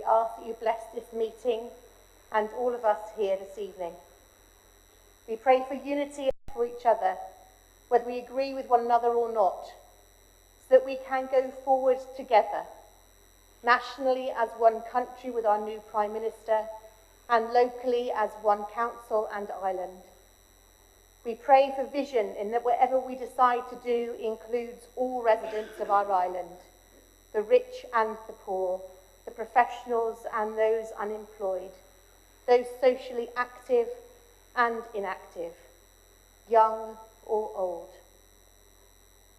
we ask that you bless this meeting and all of us here this evening. We pray for unity for each other, whether we agree with one another or not, so that we can go forward together, nationally as one country with our new Prime Minister, and locally as one council and island. We pray for vision in that whatever we decide to do includes all residents of our island, the rich and the poor, the professionals and those unemployed, those socially active and inactive, young or old.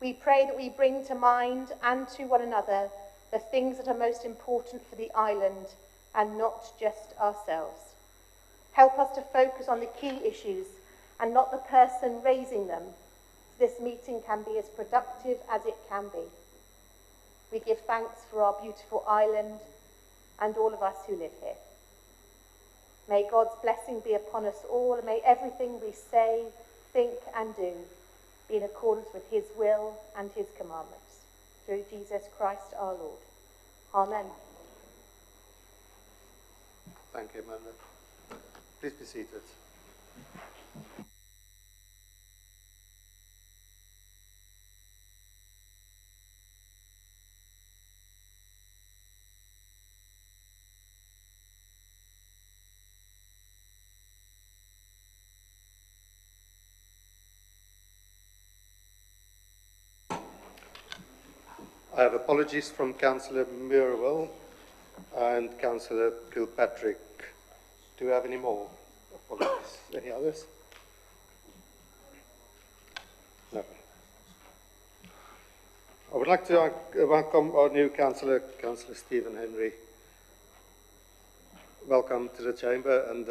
We pray that we bring to mind and to one another the things that are most important for the island and not just ourselves. Help us to focus on the key issues and not the person raising them, so this meeting can be as productive as it can be. We give thanks for our beautiful island and all of us who live here. May God's blessing be upon us all, and may everything we say, think and do be in accordance with his will and his commandments. Through Jesus Christ our Lord. Amen. Thank you, Amanda. Please be seated. I have apologies from Councillor Murwell and Councillor Kilpatrick. Do we have any more apologies? Any others? No. I would like to welcome our new Councillor, Councillor Stephen Henry. Welcome to the Chamber, and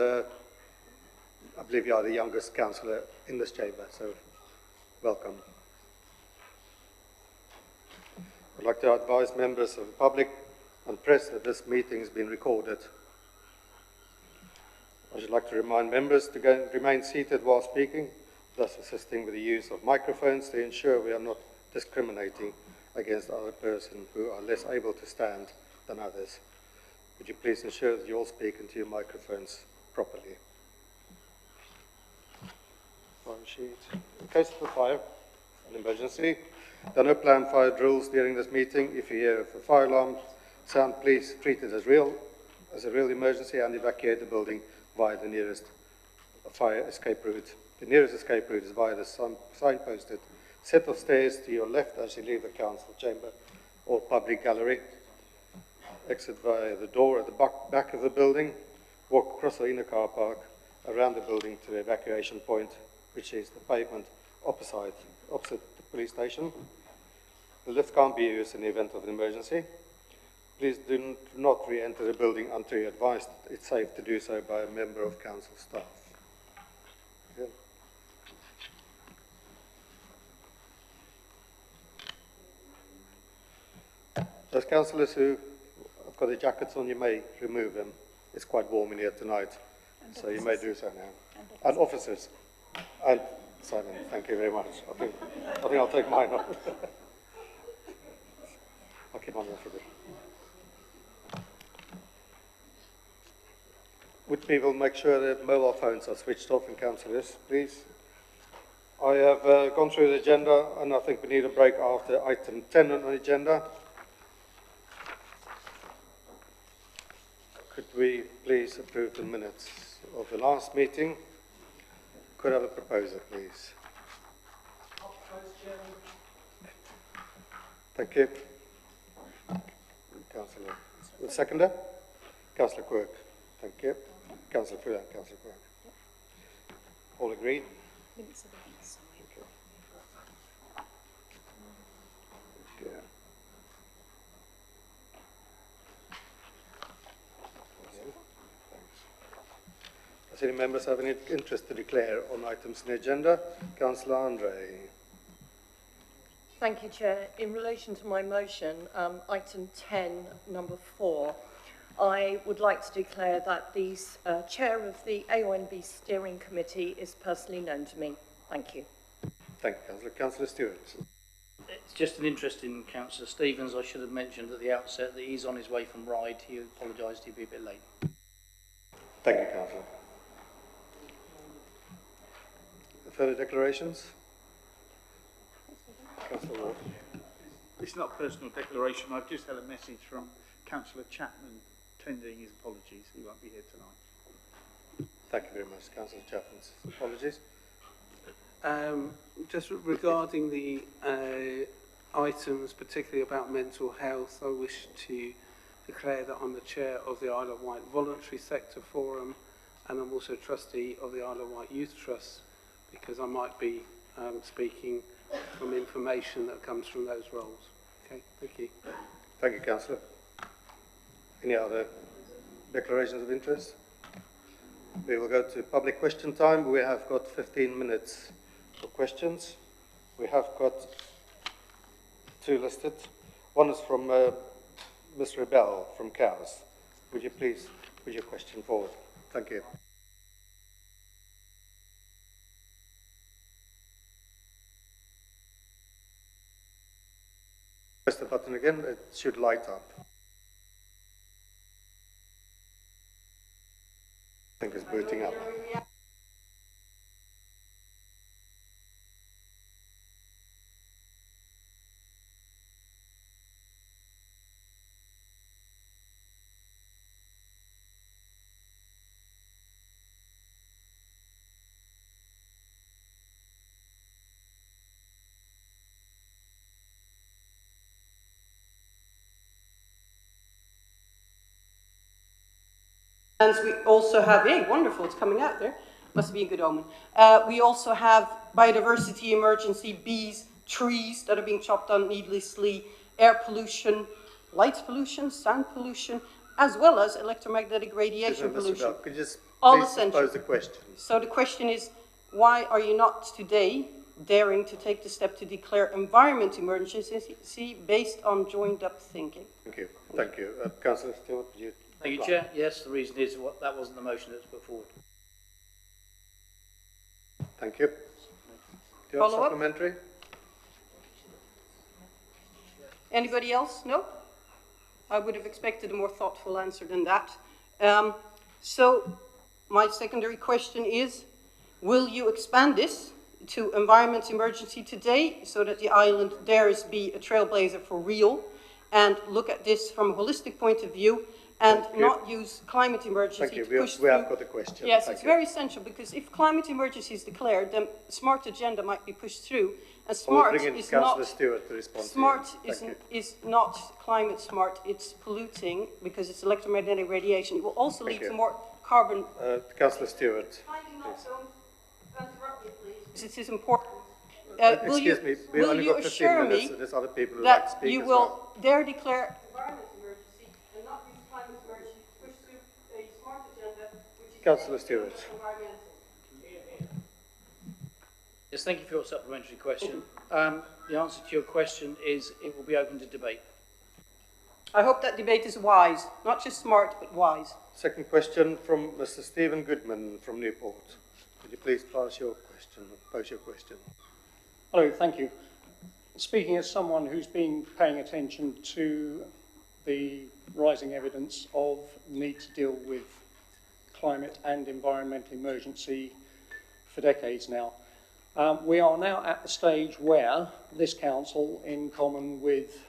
I believe you are the youngest Councillor in this Chamber, so welcome. I'd like to advise members of the public and press that this meeting has been recorded. I should like to remind members to remain seated while speaking, thus assisting with the use of microphones to ensure we are not discriminating against other persons who are less able to stand than others. Would you please ensure that you all speak into your microphones properly? Fire sheet. In case of a fire, an emergency, there are no planned fire drills during this meeting. If you hear a fire alarm sound, please treat it as a real emergency and evacuate the building via the nearest fire escape route. The nearest escape route is via the signposted set of stairs to your left as you leave the council chamber or public gallery. Exit via the door at the back of the building. Walk across the inner car park, around the building to the evacuation point, which is the pavement opposite the police station. The lift can't be used in the event of an emergency. Please do not re-enter the building until you're advised it's safe to do so by a member of council staff. Yeah. Those councillors who have got their jackets on, you may remove them. It's quite warm in here tonight, and so officers. You may do so now. And officers. And Simon, thank you very much. I think I'll take mine off. I'll keep mine on for a bit. Would people make sure that mobile phones are switched off in councillors, please? I have gone through the agenda, and I think we need a break after item 10 on the agenda. Could we please approve the minutes of the last meeting? Could I have a proposer, please? Thank you. Councillor. The seconder? Councillor Quirk. Thank you. Councillor Fuller, Councillor Quirk. All agreed? Thank you. Does any members have any interest to declare on items in the agenda? Councillor Andre. Thank you, Chair. In relation to my motion, item 10, number 4, I would like to declare that the chair of the AONB steering committee is personally known to me. Thank you. Thank you, Councillor. Councillor Stewart. It's just an interest in Councillor Stevens. I should have mentioned at the outset that he's on his way from Ryde. He apologised he'd be a bit late. Thank you, Councillor. Further declarations? Councillor Ward. It's not a personal declaration. I've just had a message from Councillor Chapman tendering his apologies. He won't be here tonight. Thank you very much, Councillor Chapman's apologies. Just regarding the items, particularly about mental health, I wish to declare that I'm the chair of the Isle of Wight Voluntary Sector Forum, and I'm also trustee of the Isle of Wight Youth Trust, because I might be speaking from information that comes from those roles. Okay, thank you. Thank you, Councillor. Any other declarations of interest? We will go to public question time. We have got 15 minutes for questions. We have got 2 listed. One is from Ms. Rebel from Cows. Would you please put your question forward? Thank you. Press the button again, it should light up. I think it's booting up. And we also have, hey, wonderful, it's coming out there. Must be a good omen. We also have biodiversity emergency, bees, trees that are being chopped down needlessly, air pollution, light pollution, sound pollution, as well as electromagnetic radiation pollution. Could you just all please essential. pose the question? So the question is, why are you not today daring to take the step to declare environment emergency based on joined up thinking? Thank you. Thank you. Councillor Stewart, would you? Thank you, Chair. Yes, the reason is that wasn't the motion that was put forward. Thank you. Do you have Follow-up? supplementary? Anybody else? No? I would have expected a more thoughtful answer than that. So my secondary question is, will you expand this to environment emergency today so that the island dares be a trailblazer for real and look at this from a holistic point of view and not use climate emergency to push through? We have got a question. Yes, it's very essential, because if climate emergency is declared, then smart agenda might be pushed through, and smart is not Stewart to respond smart to is not climate smart. It's polluting because it's electromagnetic radiation. It will also lead to more carbon. Councillor Stewart. Kindly not don't interrupt me, please. It is important. Excuse me, we only got 15 minutes, so there's other people who like to that speak you as will well. dare declare environment emergency and not use climate emergency to push through a smart agenda, which is Councillor Stewart. environmental. Yes, thank you for your supplementary question. The answer to your question is it will be open to debate. I hope that debate is wise, not just smart, but wise. Second question from Mr. Stephen Goodman from Newport. Could you please pose your question? Hello, thank you. Speaking as someone who's been paying attention to the rising evidence of need to deal with climate and environmental emergency for decades now, we are now at the stage where this council, in common with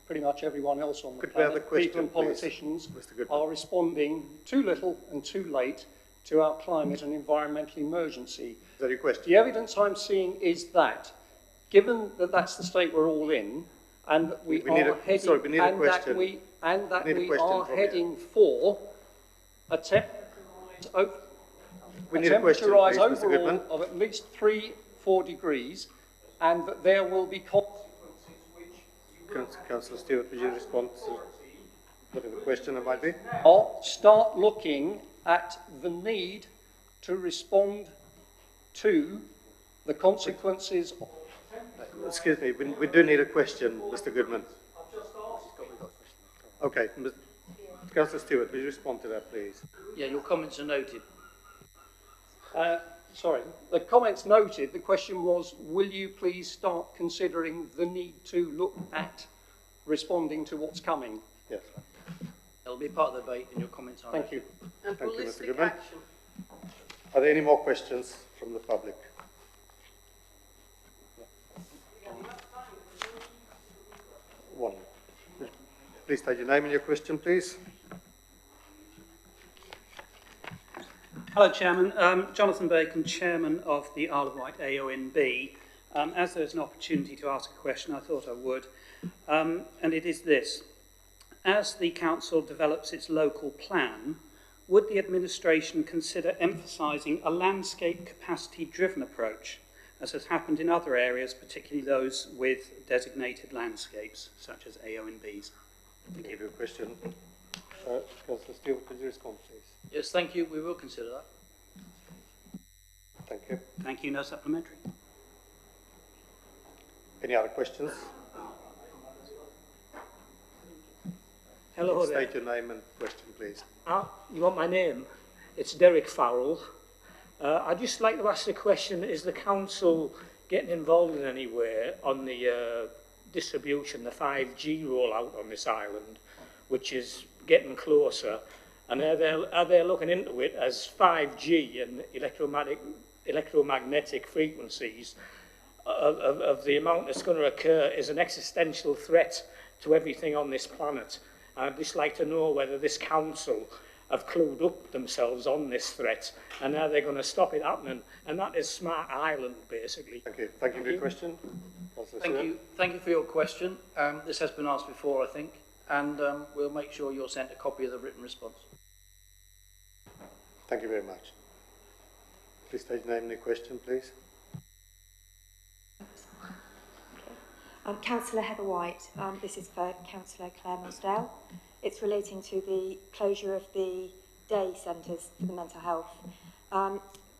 pretty much everyone else on the planet, people and politicians, are responding too little and too late to our climate and environmental emergency. Is that your question? The evidence I'm seeing is that, given that that's the state we're all in, and we are heading for a temperature rise overall of at least 3-4 degrees, and that there will be consequences which Councillor Stewart, would you respond to whatever question it might be? I'll start looking at the need to respond to the consequences of... Excuse me, we do need a question, Mr. Goodman. I've just asked. Okay, Councillor Stewart, would you respond to that, please? Yeah, your comments are noted. Sorry, the comments noted, the question was, will you please start considering the need to look at responding to what's coming? Yes. It'll be part of the debate in your comments. Thank you. And Thank you, Mr. holistic Goodman. action. Are there any more questions from the public? One. Please state your name and your question, please. Hello, Chairman. Jonathan Bacon, Chairman of the Isle of Wight AONB. As there's an opportunity to ask a question, I thought I would. And it is this. As the Council develops its local plan, would the administration consider emphasising a landscape capacity-driven approach, as has happened in other areas, particularly those with designated landscapes, such as AONBs? Thank you for your question. Councillor Steele, could you respond, please? Yes, thank you. We will consider that. Thank you. Thank you. No supplementary. Any other questions? Hello State there. your name and question, please. You want my name? It's Derek Farrell. I'd just like to ask the question, is the council getting involved in any way on the distribution, the 5G rollout on this island, which is getting closer? And are they looking into it as 5G and electromagnetic frequencies of the amount that's going to occur is an existential threat to everything on this planet? I'd just like to know whether this council have clued up themselves on this threat and how they're going to stop it happening. And that is Smart Island, basically. Thank you. Thank you for your question. Councillor Thank Stewart. you. Thank you for your question. This has been asked before, I think, and we'll make sure you're sent a copy of the written response. Thank you very much. Please state your name and your question, please. Councillor Heather Wight, this is for Councillor Claire Mosdale. It's relating to the closure of the day centres for the mental health.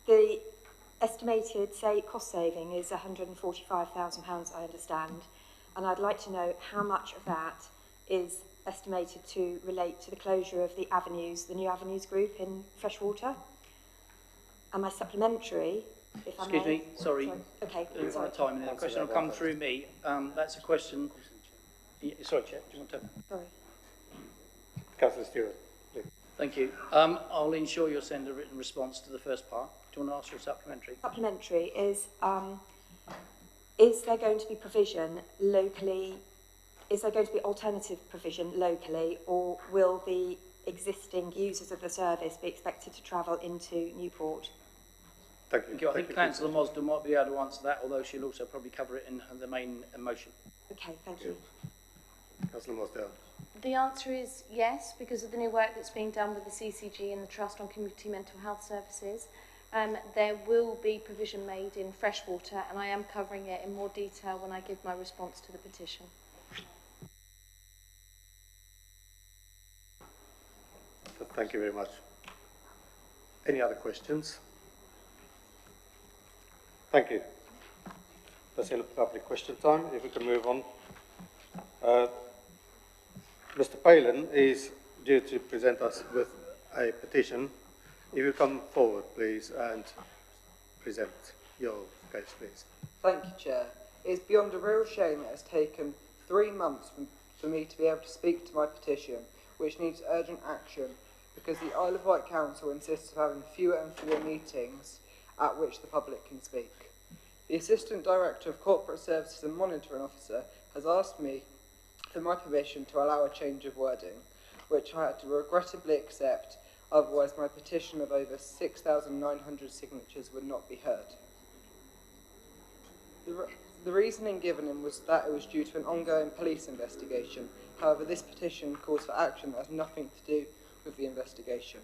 The estimated cost saving is £145,000, I understand, and I'd like to know how much of that is estimated to relate to the closure of the avenues, the new avenues group in Freshwater. And my supplementary, if I may... Excuse me, sorry. Okay, Sorry. sorry. Time in the question will come through me. That's a question... Sorry, Chair, do you want to... Sorry. Councillor Stewart, please. Thank you. I'll ensure you'll send a written response to the first part. Do you want to ask your supplementary? Supplementary is there going to be provision locally, is there going to be alternative provision locally, or will the existing users of the service be expected to travel into Newport? Thank you. Thank you. I think Councillor Mosden might be able to answer that, although she'll also probably cover it in the main motion. Okay, thank you. Councillor Mosdale. The answer is yes, because of the new work that's being done with the CCG and the Trust on Community Mental Health Services. There will be provision made in Freshwater, and I am covering it in more detail when I give my response to the petition. Thank you very much. Any other questions? Thank you. That's the end of public question time. If we can move on. Mr. Palin is due to present us with a petition. If you come forward, please, and present your case, please. Thank you, Chair. It's beyond a real shame it has taken 3 months for me to be able to speak to my petition, which needs urgent action, because the Isle of Wight Council insists of having fewer and fewer meetings at which the public can speak. The Assistant Director of Corporate Services and Monitoring Officer has asked me for my permission to allow a change of wording, which I had to regrettably accept, otherwise my petition of over 6,900 signatures would not be heard. The reasoning given was that it was due to an ongoing police investigation. However, this petition calls for action that has nothing to do with the investigation.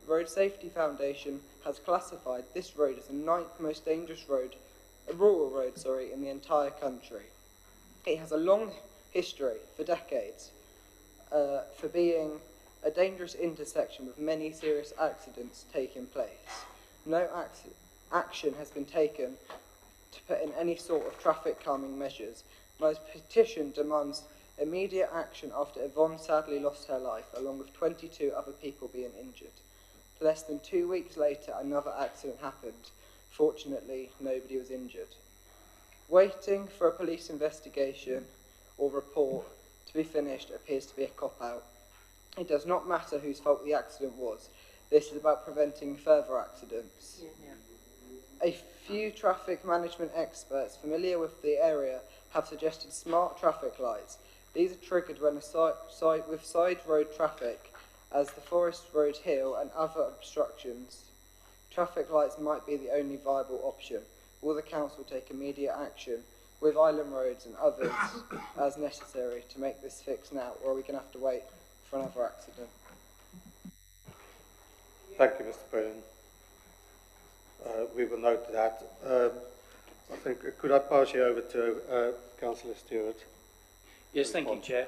The Road Safety Foundation has classified this road as the 9th most dangerous road, rural road, in the entire country. It has a long history, for decades, for being a dangerous intersection with many serious accidents taking place. No action has been taken to put in any sort of traffic calming measures. My petition demands immediate action after Yvonne sadly lost her life, along with 22 other people being injured. Less than 2 weeks later, another accident happened. Fortunately, nobody was injured. Waiting for a police investigation or report to be finished appears to be a cop-out. It does not matter whose fault the accident was. This is about preventing further accidents. A few traffic management experts familiar with the area have suggested smart traffic lights. These are triggered when with side road traffic, as the Forest Road Hill and other obstructions. Traffic lights might be the only viable option. Will the council take immediate action with island roads and others as necessary to make this fix now, or are we going to have to wait for another accident? Thank you, Mr. President. We will note that. I think, could I pass you over to Councillor Stewart? Yes, thank you, Chair.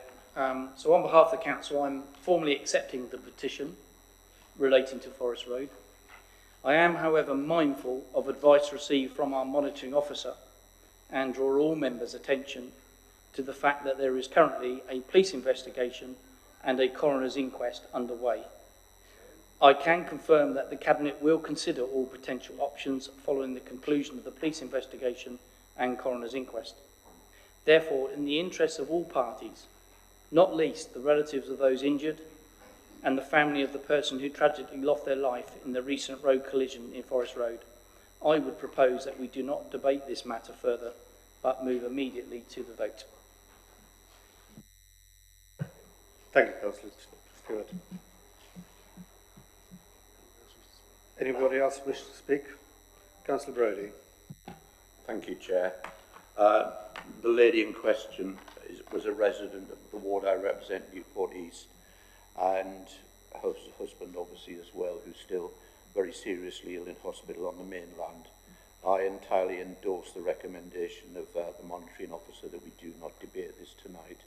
So on behalf of the Council, I'm formally accepting the petition relating to Forest Road. I am, however, mindful of advice received from our monitoring officer and draw all members' attention to the fact that there is currently a police investigation and a coroner's inquest underway. I can confirm that the Cabinet will consider all potential options following the conclusion of the police investigation and coroner's inquest. Therefore, in the interests of all parties, not least the relatives of those injured and the family of the person who tragically lost their life in the recent road collision in Forest Road, I would propose that we do not debate this matter further, but move immediately to the vote. Thank you, Councillor Stewart. Anybody else wish to speak? Councillor Brodie. Thank you, Chair. The lady in question was a resident of the ward I represent, Newport East, and her husband obviously as well, who's still very seriously ill in hospital on the mainland. I entirely endorse the recommendation of the monitoring officer that we do not debate this tonight.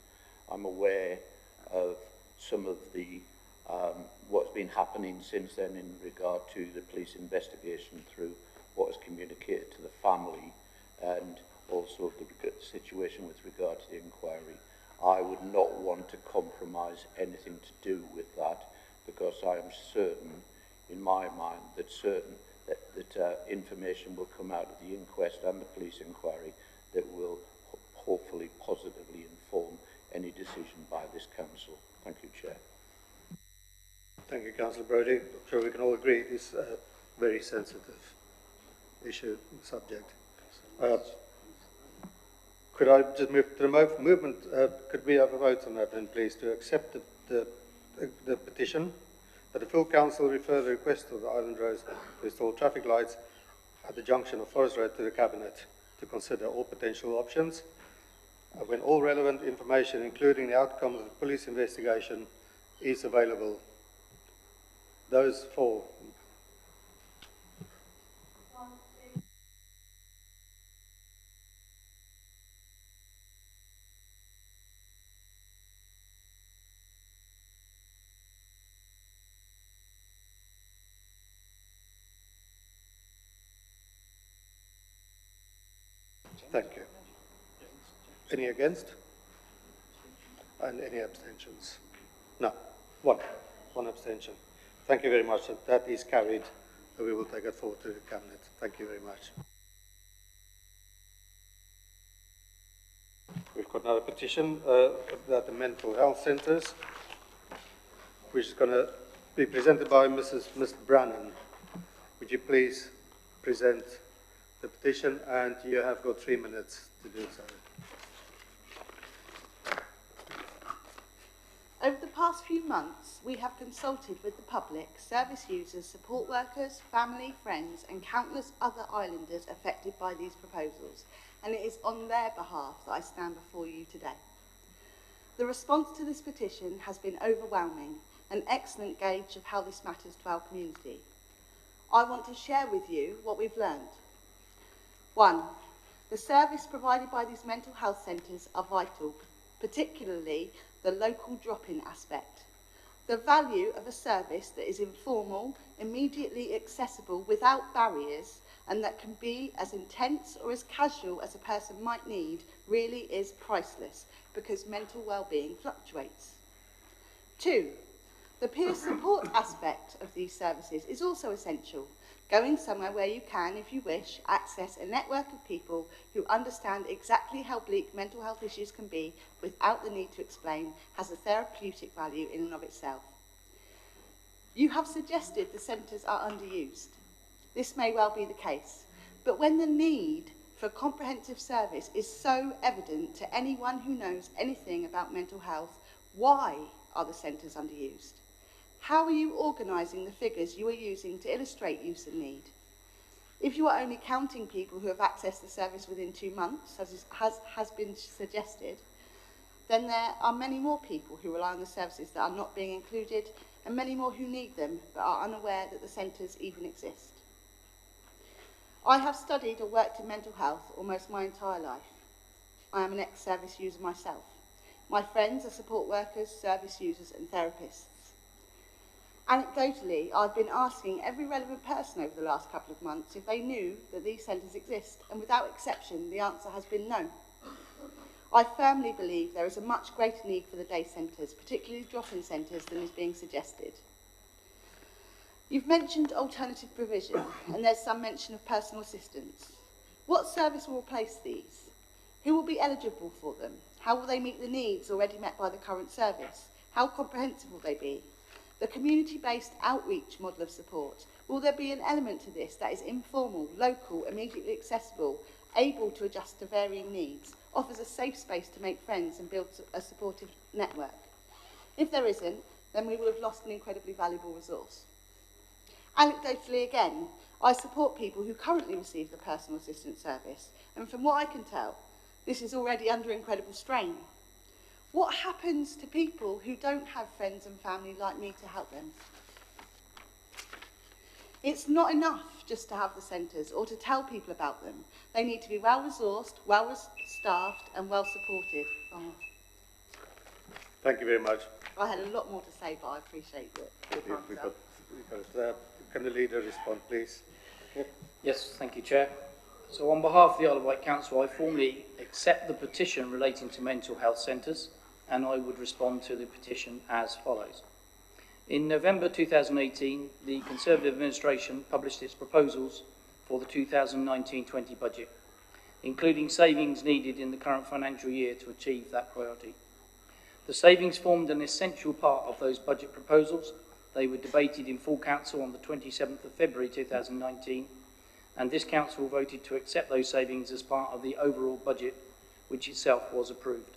I'm aware of some of the what's been happening since then in regard to the police investigation through what is communicated to the family and also the situation with regard to the inquiry. I would not want to compromise anything to do with that, because I am certain, in my mind, that information will come out of the inquest and the police inquiry that will hopefully positively inform any decision by this council. Thank you, Chair. Thank you, Councillor Brodie. I'm sure we can all agree it is a very sensitive issue, subject. Could I just move to the movement? Could we have a vote on that then, please, to accept the petition that the full council refer the request of the Island Roads to install traffic lights at the junction of Forest Road to the Cabinet to consider all potential options when all relevant information, including the outcome of the police investigation, is available. Those for. Thank you. Any against? And any abstentions? No. One abstention. Thank you very much. That is carried. We will take it forward to the Cabinet. Thank you very much. We've got another petition about the mental health centres, which is going to be presented by Miss Brannan. Would you please present the petition, and you have got 3 minutes to do so. Over the past few months, we have consulted with the public, service users, support workers, family, friends and countless other islanders affected by these proposals, and it is on their behalf that I stand before you today. The response to this petition has been overwhelming, an excellent gauge of how this matters to our community. I want to share with you what we've learned. 1. The service provided by these mental health centres are vital, particularly the local drop-in aspect. The value of a service that is informal, immediately accessible without barriers, and that can be as intense or as casual as a person might need really is priceless, because mental well-being fluctuates. 2. The peer support aspect of these services is also essential. Going somewhere where you can, if you wish, access a network of people who understand exactly how bleak mental health issues can be without the need to explain has a therapeutic value in and of itself. You have suggested the centres are underused. This may well be the case, but when the need for comprehensive service is so evident to anyone who knows anything about mental health, why are the centres underused? How are you organising the figures you are using to illustrate use and need? If you are only counting people who have accessed the service within 2 months, as has been suggested, then there are many more people who rely on the services that are not being included, and many more who need them but are unaware that the centres even exist. I have studied or worked in mental health almost my entire life. I am an ex-service user myself. My friends are support workers, service users and therapists. Anecdotally, I've been asking every relevant person over the last couple of months if they knew that these centres exist, and without exception, the answer has been no. I firmly believe there is a much greater need for the day centres, particularly drop-in centres, than is being suggested. You've mentioned alternative provision, and there's some mention of personal assistance. What service will replace these? Who will be eligible for them? How will they meet the needs already met by the current service? How comprehensive will they be? The community-based outreach model of support, will there be an element to this that is informal, local, immediately accessible, able to adjust to varying needs, offers a safe space to make friends and build a supportive network? If there isn't, then we will have lost an incredibly valuable resource. Anecdotally again, I support people who currently receive the personal assistance service, and from what I can tell, this is already under incredible strain. What happens to people who don't have friends and family like me to help them? It's not enough just to have the centres or to tell people about them. They need to be well-resourced, well-staffed and well-supported. Oh. Thank you very much. I had a lot more to say, but I appreciate it. Can the leader respond, please? Yes, thank you, Chair. So on behalf of the Isle of Wight Council, I formally accept the petition relating to mental health centres, and I would respond to the petition as follows. In November 2018, the Conservative administration published its proposals for the 2019-20 budget, including savings needed in the current financial year to achieve that priority. The savings formed an essential part of those budget proposals. They were debated in full council on the 27th of February 2019, and this council voted to accept those savings as part of the overall budget, which itself was approved.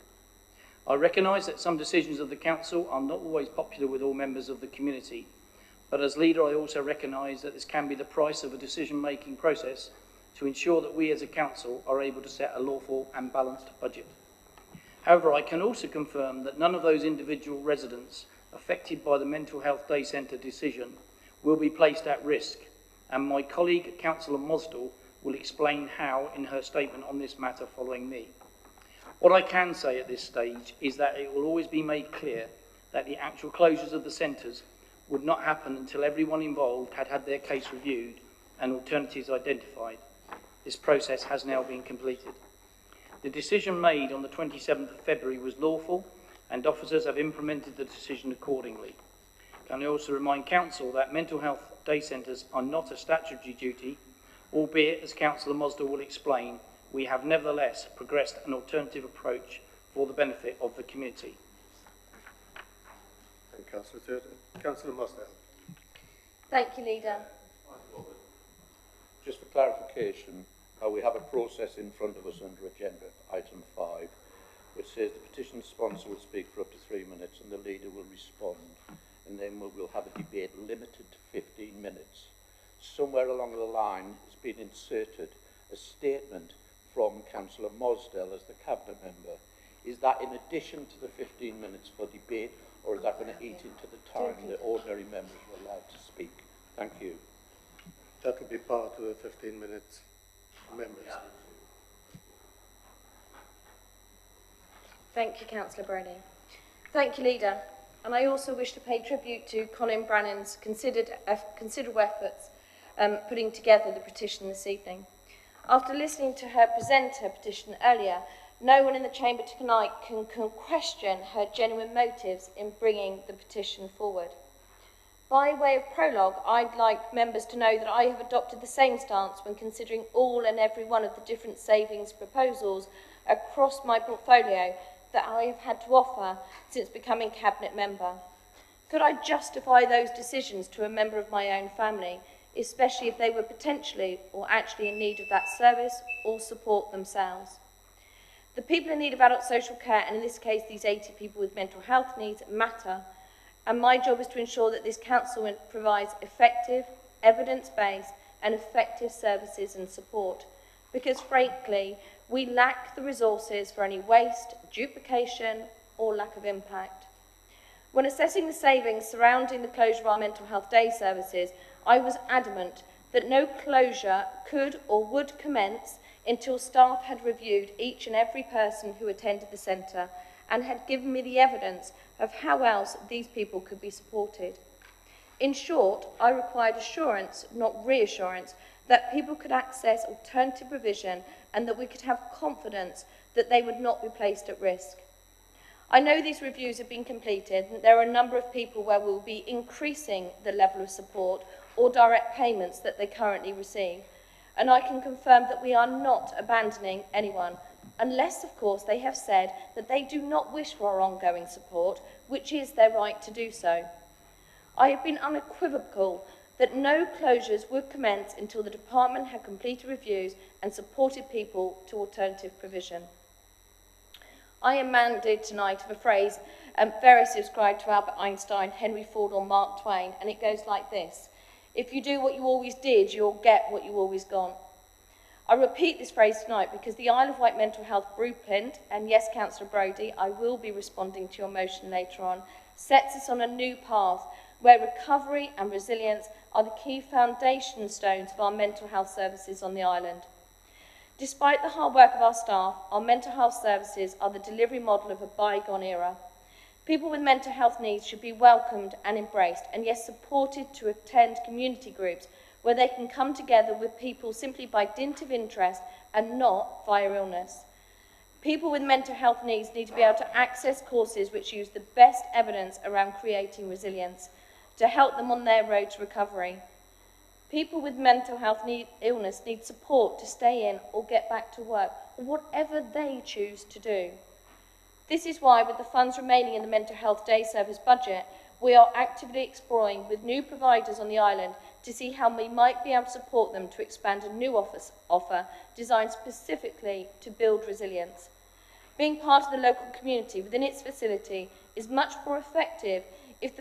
I recognise that some decisions of the council are not always popular with all members of the community, but as leader I also recognise that this can be the price of a decision-making process to ensure that we as a council are able to set a lawful and balanced budget. However, I can also confirm that none of those individual residents affected by the Mental Health Day Centre decision will be placed at risk, and my colleague, Councillor Mosdell, will explain how in her statement on this matter following me. What I can say at this stage is that it will always be made clear that the actual closures of the centres would not happen until everyone involved had had their case reviewed and alternatives identified. This process has now been completed. The decision made on the 27th of February was lawful, and officers have implemented the decision accordingly. Can I also remind Council that mental health day centres are not a statutory duty, albeit, as Councillor Mosdell will explain, we have nevertheless progressed an alternative approach for the benefit of the community. Thank you, Councillor Turton. Councillor Mosdell. Thank you, Leader. Just for clarification, we have a process in front of us under agenda item 5, which says the petition sponsor will speak for up to 3 minutes and the leader will respond, and then we'll have a debate limited to 15 minutes. Somewhere along the line has been inserted a statement from Councillor Mosdell as the Cabinet member. Is that in addition to the 15 minutes for debate, or is that going to eat into the time that ordinary members are allowed to speak? Thank you. That will be part of the 15 minutes, members. Thank you, Councillor Brody. Thank you, Leader. And I also wish to pay tribute to Colin Brannan's considerable efforts putting together the petition this evening. After listening to her present her petition earlier, no one in the chamber tonight can question her genuine motives in bringing the petition forward. By way of prologue, I'd like members to know that I have adopted the same stance when considering all and every one of the different savings proposals across my portfolio that I have had to offer since becoming Cabinet member. Could I justify those decisions to a member of my own family, especially if they were potentially or actually in need of that service or support themselves? The people in need of adult social care, and in this case these 80 people with mental health needs, matter, and my job is to ensure that this council provides effective, evidence-based and effective services and support, because frankly we lack the resources for any waste, duplication or lack of impact. When assessing the savings surrounding the closure of our mental health day services, I was adamant that no closure could or would commence until staff had reviewed each and every person who attended the centre and had given me the evidence of how else these people could be supported. In short, I required assurance, not reassurance, that people could access alternative provision and that we could have confidence that they would not be placed at risk. I know these reviews have been completed and there are a number of people where we will be increasing the level of support or direct payments that they currently receive. And I can confirm that we are not abandoning anyone, unless, of course, they have said that they do not wish for our ongoing support, which is their right to do so. I have been unequivocal that no closures would commence until the department had completed reviews and supported people to alternative provision. I am reminded tonight of a phrase variously ascribed to Albert Einstein, Henry Ford or Mark Twain, and it goes like this: if you do what you always did, you'll get what you always got. I repeat this phrase tonight because the Isle of Wight Mental Health Blueprint, and yes, Councillor Brodie, I will be responding to your motion later on, sets us on a new path where recovery and resilience are the key foundation stones of our mental health services on the island. Despite the hard work of our staff, our mental health services are the delivery model of a bygone era. People with mental health needs should be welcomed and embraced, and yes, supported to attend community groups where they can come together with people simply by dint of interest and not via illness. People with mental health needs need to be able to access courses which use the best evidence around creating resilience to help them on their road to recovery. People with mental health illness need support to stay in or get back to work, or whatever they choose to do. This is why, with the funds remaining in the mental health day service budget, we are actively exploring with new providers on the island to see how we might be able to support them to expand a new offer designed specifically to build resilience. Being part of the local community within its facility is much more effective if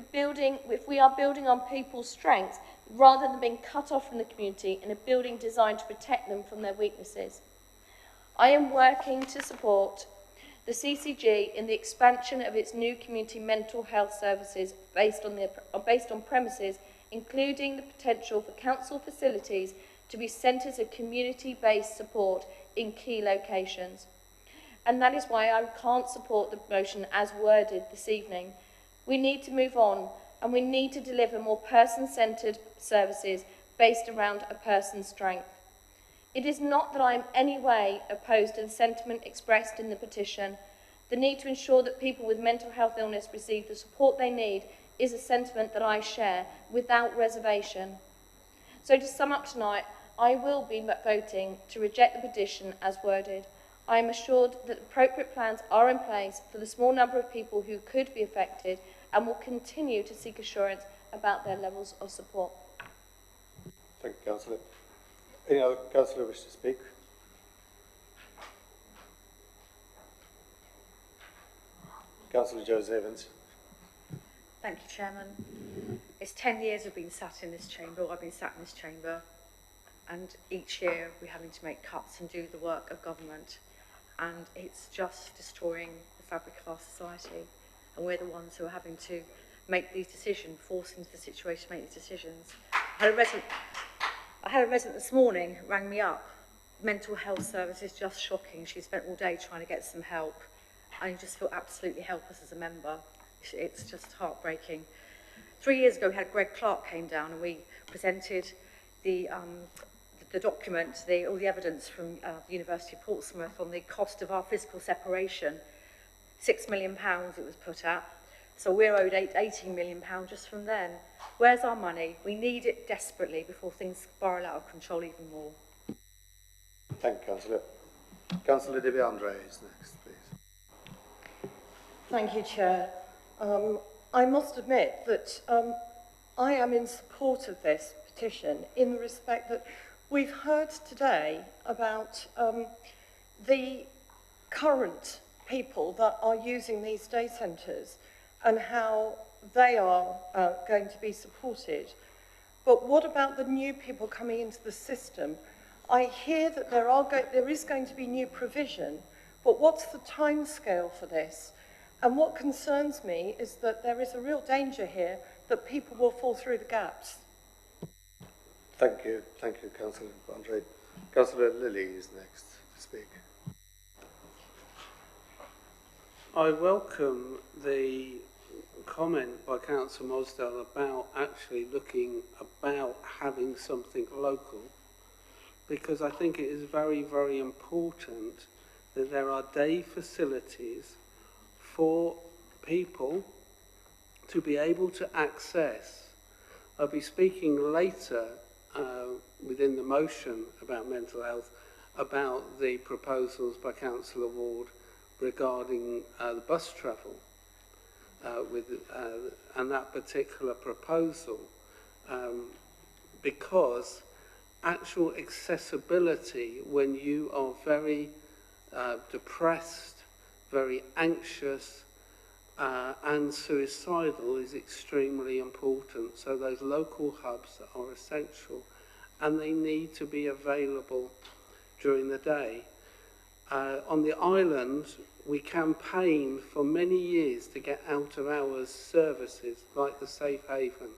we are building on people's strengths rather than being cut off from the community in a building designed to protect them from their weaknesses. I am working to support the CCG in the expansion of its new community mental health services based on premises, including the potential for council facilities to be centres of community-based support in key locations. And that is why I can't support the motion as worded this evening. We need to move on, and we need to deliver more person-centred services based around a person's strength. It is not that I am any way opposed to the sentiment expressed in the petition. The need to ensure that people with mental health illness receive the support they need is a sentiment that I share without reservation. So to sum up tonight, I will be voting to reject the petition as worded. I am assured that appropriate plans are in place for the small number of people who could be affected and will continue to seek assurance about their levels of support. Thank you, Councillor. Any other councillor wish to speak? Councillor Joseph Evans. Thank you, Chairman. It's 10 years I've been sat in this chamber, or I've been sat in this chamber, and each year we're having to make cuts and do the work of government, and it's just destroying the fabric of our society, and we're the ones who are having to make these decisions, forced into the situation to make these decisions. I had a resident this morning rang me up. Mental health service is just shocking. She spent all day trying to get some help. I just feel absolutely helpless as a member. It's just heartbreaking. 3 years ago, we had Greg Clark came down and we presented the document, all the evidence from the University of Portsmouth on the cost of our physical separation. £6 million it was put at. So we're owed £18 million just from then. Where's our money? We need it desperately before things spiral out of control even more. Thank you, Councillor. Councillor De Andre is next, please. Thank you, Chair. I must admit that I am in support of this petition in the respect that we've heard today about the current people that are using these day centres and how they are going to be supported. But what about the new people coming into the system? I hear that there is going to be new provision, but what's the timescale for this? And what concerns me is that there is a real danger here that people will fall through the gaps. Thank you, Councillor Andre. Councillor Lilly is next to speak. I welcome the comment by Councillor Mosdale about actually looking about having something local, because I think it is very, very important that there are day facilities for people to be able to access. I'll be speaking later within the motion about mental health about the proposals by Councillor Ward regarding the bus travel and that particular proposal, because actual accessibility when you are very depressed, very anxious and suicidal is extremely important. So those local hubs are essential and they need to be available during the day. On the island, we campaigned for many years to get out of hours services like the Safe Haven.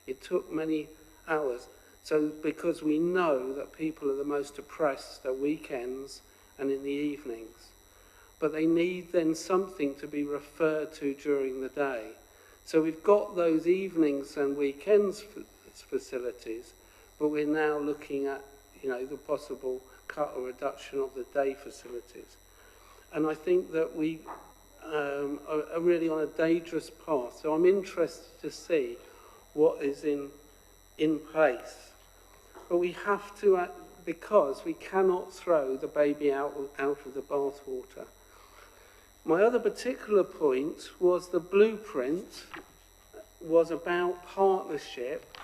It took many hours. So because we know that people are the most depressed at weekends and in the evenings. But they need then something to be referred to during the day. So we've got those evenings and weekends facilities, but we're now looking at, the possible cut or reduction of the day facilities. And I think that we are really on a dangerous path. So I'm interested to see what is in place. But we have to, because we cannot throw the baby out of the bathwater. My other particular point was the blueprint was about partnership.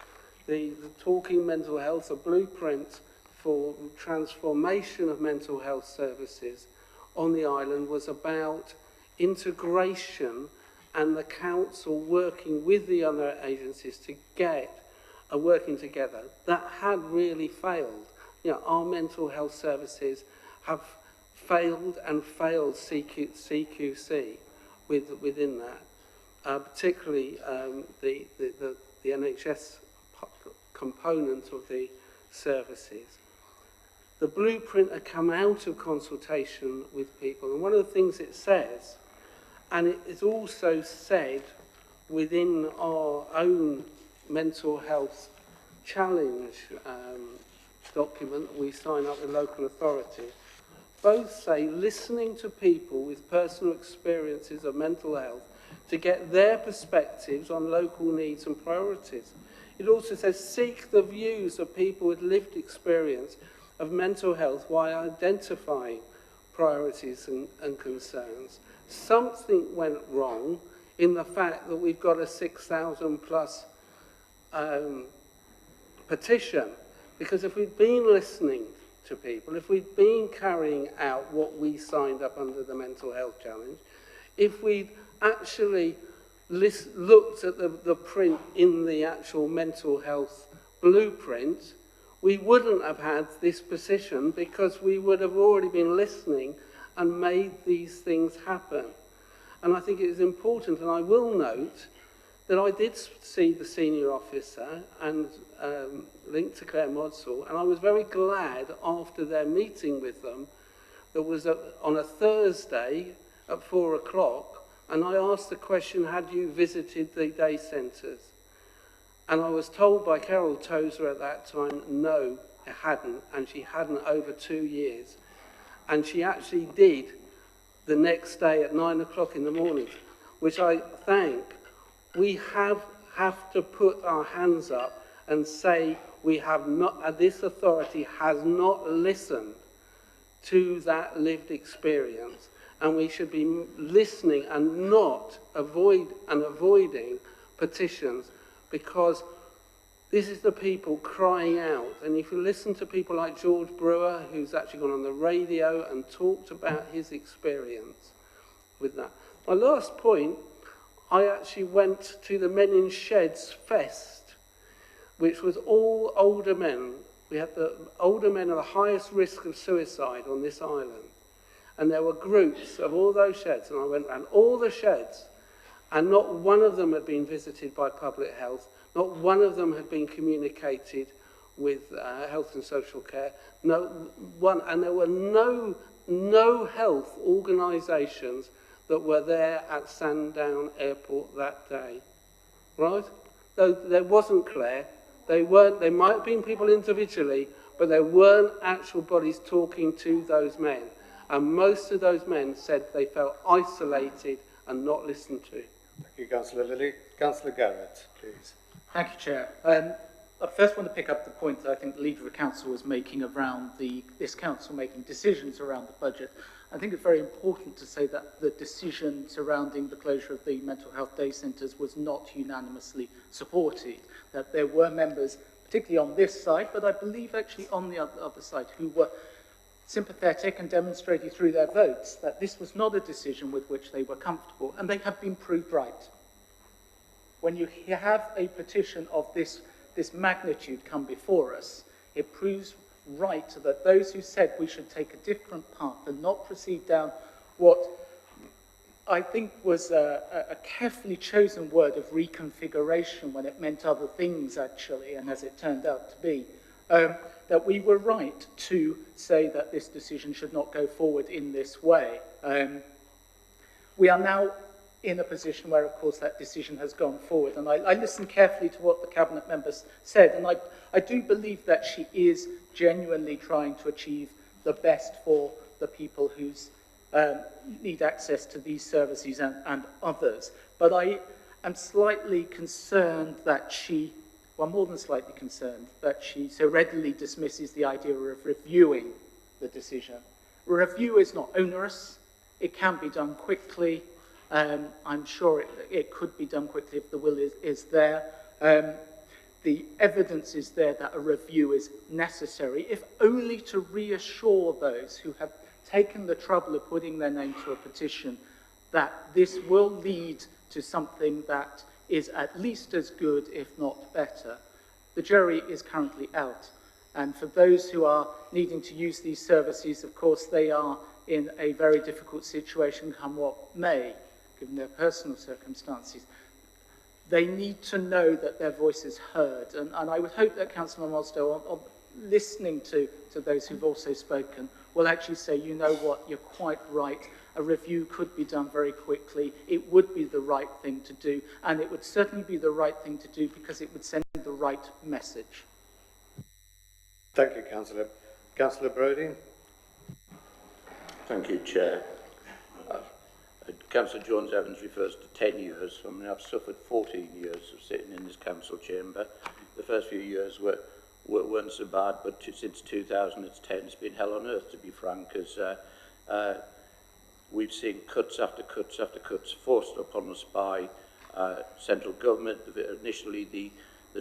The Talking Mental Health, a blueprint for transformation of mental health services on the island, was about integration and the council working with the other agencies to get working together. That had really failed. Our mental health services have failed and failed CQC within that, particularly the NHS component of the services. The blueprint had come out of consultation with people, and one of the things it says, and it is also said within our own mental health challenge document we sign up with local authorities, both say listening to people with personal experiences of mental health to get their perspectives on local needs and priorities. It also says seek the views of people with lived experience of mental health while identifying priorities and concerns. Something went wrong in the fact that we've got a 6,000 plus petition, because if we'd been listening to people, if we'd been carrying out what we signed up under the mental health challenge, if we'd actually looked at the print in the actual mental health blueprint, we wouldn't have had this position, because we would have already been listening and made these things happen. And I think it is important, and I will note that I did see the senior officer and linked to Claire Modsall, and I was very glad after their meeting with them, that was on a Thursday at 4 o'clock, and I asked the question, had you visited the day centres? And I was told by Carol Tozer at that time, no, it hadn't, and she hadn't over 2 years. And she actually did the next day at 9 o'clock in the morning, which I thank. We have have to put our hands up and say we have not, this authority has not listened to that lived experience, and we should be listening and not avoiding petitions, because this is the people crying out. And if you listen to people like George Brewer, who's actually gone on the radio and talked about his experience with that. My last point, I actually went to the Men in Sheds Fest, which was all older men. We had the older men are the highest risk of suicide on this island. And there were groups of all those sheds, and I went around all the sheds, and not one of them had been visited by public health, not one of them had been communicated with health and social care, no one, and there were no health organisations that were there at Sandown Airport that day, right? Though there wasn't, Claire, they might have been people individually, but there weren't actual bodies talking to those men. And most of those men said they felt isolated and not listened to. Thank you, Councillor Lilly. Councillor Garrett, please. Thank you, Chair. I first want to pick up the point that I think the Leader of the Council was making around this Council making decisions around the budget. I think it's very important to say that the decision surrounding the closure of the mental health day centres was not unanimously supported, that there were members, particularly on this side, but I believe actually on the other side, who were sympathetic and demonstrated through their votes that this was not a decision with which they were comfortable, and they have been proved right. When you have a petition of this magnitude come before us, it proves right that those who said we should take a different path and not proceed down what I think was a carefully chosen word of reconfiguration when it meant other things actually, and as it turned out to be, that we were right to say that this decision should not go forward in this way. We are now in a position where, of course, that decision has gone forward. And I listened carefully to what the Cabinet members said, and I do believe that she is genuinely trying to achieve the best for the people who need access to these services and others. But I am slightly concerned that she, well, more than slightly concerned, that she so readily dismisses the idea of reviewing the decision. Review is not onerous. It can be done quickly. I'm sure it could be done quickly if the will is there. The evidence is there that a review is necessary, if only to reassure those who have taken the trouble of putting their name to a petition that this will lead to something that is at least as good, if not better. The jury is currently out. And for those who are needing to use these services, of course, they are in a very difficult situation come what may, given their personal circumstances. They need to know that their voice is heard. And I would hope that Councillor Mosdale, on listening to those who've also spoken, will actually say, you know what, you're quite right. A review could be done very quickly. It would be the right thing to do. And it would certainly be the right thing to do because it would send the right message. Thank you, Councillor. Councillor Brodie. Thank you, Chair. Councillor Jones-Evans refers to 10 years. I mean, I've suffered 14 years of sitting in this council chamber. The first few years weren't so bad, but since 2010 it's been hell on earth, to be frank, as we've seen cuts after cuts after cuts forced upon us by central government, initially the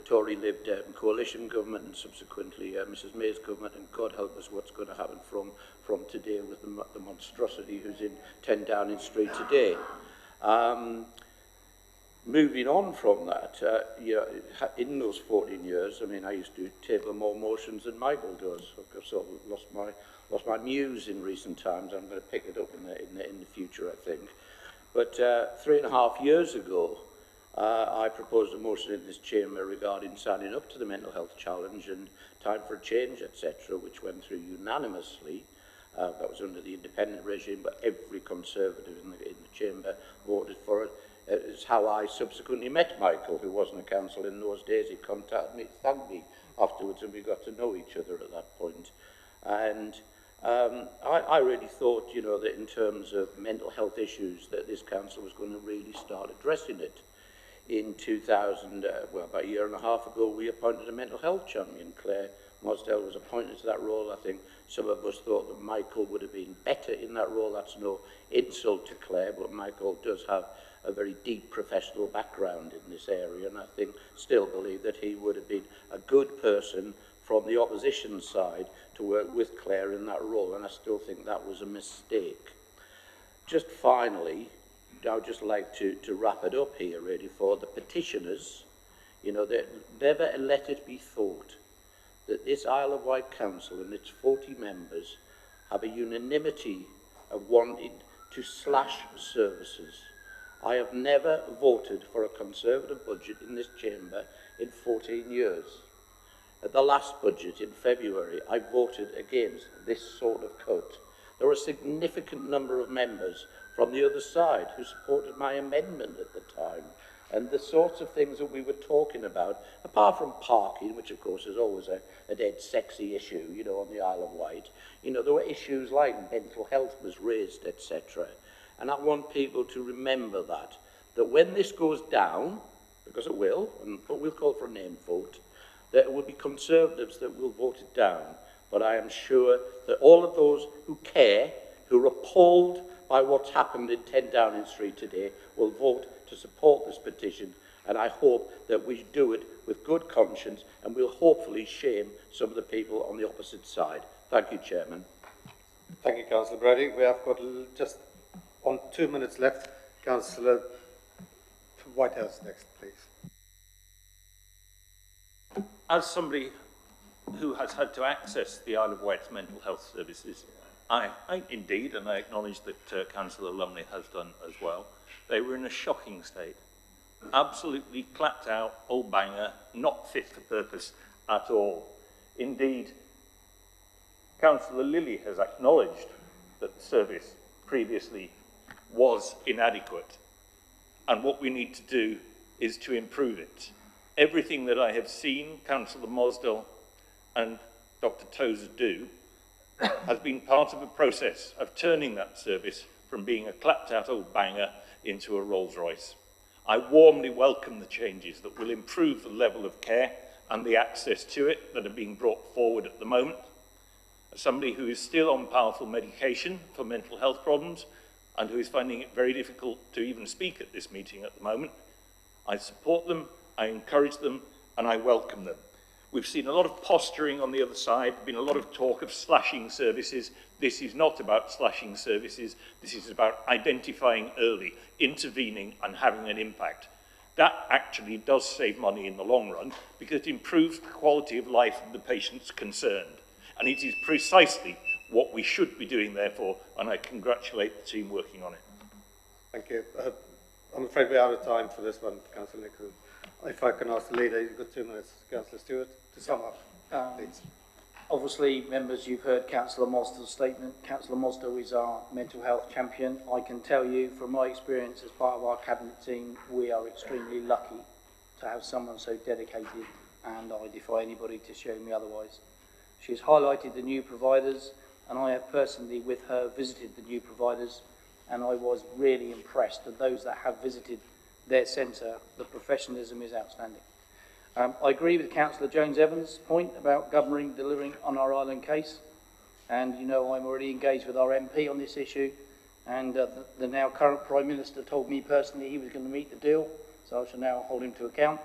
Tory Lib Dem coalition government, and subsequently Mrs May's government, and God help us what's going to happen from today with the monstrosity who's in 10 Downing Street today. Moving on from that, in those 14 years, I mean, I used to table more motions than Michael does. I've sort of lost my muse in recent times. I'm going to pick it up in the future, I think. But 3.5 years ago, I proposed a motion in this chamber regarding signing up to the mental health challenge and time for a change, etc., which went through unanimously. That was under the independent regime, but every Conservative in the chamber voted for it. It's how I subsequently met Michael, who wasn't a councillor in those days. He contacted me, thanked me afterwards, and we got to know each other at that point. And I really thought, that in terms of mental health issues, that this council was going to really start addressing it. in 2000, about a year and a half ago, we appointed a mental health champion. Claire Mosdell was appointed to that role. I think some of us thought that Michael would have been better in that role. That's no insult to Claire, but Michael does have a very deep professional background in this area, and I think, still believe that he would have been a good person from the opposition side to work with Claire in that role, and I still think that was a mistake. Just finally, I would just like to wrap it up here, really, for the petitioners. You know, that never let it be thought that this Isle of Wight Council and its 40 members have a unanimity of wanting to slash services. I have never voted for a Conservative budget in this chamber in 14 years. At the last budget in February, I voted against this sort of cut. There were a significant number of members from the other side who supported my amendment at the time. And the sorts of things that we were talking about, apart from parking, which of course is always a dead sexy issue, you know, on the Isle of Wight, you know, there were issues like mental health was raised, etc. And I want people to remember that when this goes down, because it will, but we'll call for a name vote, that it will be Conservatives that will vote it down. But I am sure that all of those who care, who are appalled by what's happened in 10 Downing Street today, will vote to support this petition, and I hope that we do it with good conscience, and we'll hopefully shame some of the people on the opposite side. Thank you, Chairman. Thank you, Councillor Brady. We have got just 2 minutes left. Councillor Whitehouse next, please. As somebody who has had to access the Isle of Wight's mental health services, I indeed, and I acknowledge that Councillor Lumley has done as well, they were in a shocking state. Absolutely clapped out, old banger, not fit for purpose at all. Indeed, Councillor Lilly has acknowledged that the service previously was inadequate, and what we need to do is to improve it. Everything that I have seen Councillor Mosdell and Dr. Tozer do has been part of a process of turning that service from being a clapped-out old banger into a Rolls-Royce. I warmly welcome the changes that will improve the level of care and the access to it that are being brought forward at the moment. As somebody who is still on powerful medication for mental health problems and who is finding it very difficult to even speak at this meeting at the moment, I support them, I encourage them, and I welcome them. We've seen a lot of posturing on the other side, been a lot of talk of slashing services. This is not about slashing services. This is about identifying early, intervening, and having an impact. That actually does save money in the long run because it improves the quality of life of the patients concerned. And it is precisely what we should be doing, therefore, and I congratulate the team working on it. Thank you. I'm afraid we're out of time for this one, Councillor Nicholl. If I can ask the leader, you've got 2 minutes, Councillor Stewart, to sum up, please. Obviously, members, you've heard Councillor Mosdell's statement. Councillor Mosdell is our mental health champion. I can tell you, from my experience as part of our cabinet team, we are extremely lucky to have someone so dedicated, and I defy anybody to show me otherwise. She has highlighted the new providers, and I have personally, with her, visited the new providers, and I was really impressed. And those that have visited their centre, the professionalism is outstanding. I agree with Councillor Jones-Evans' point about governing delivering on our island case, and you know I'm already engaged with our MP on this issue, and the now current Prime Minister told me personally he was going to meet the deal, so I shall now hold him to account.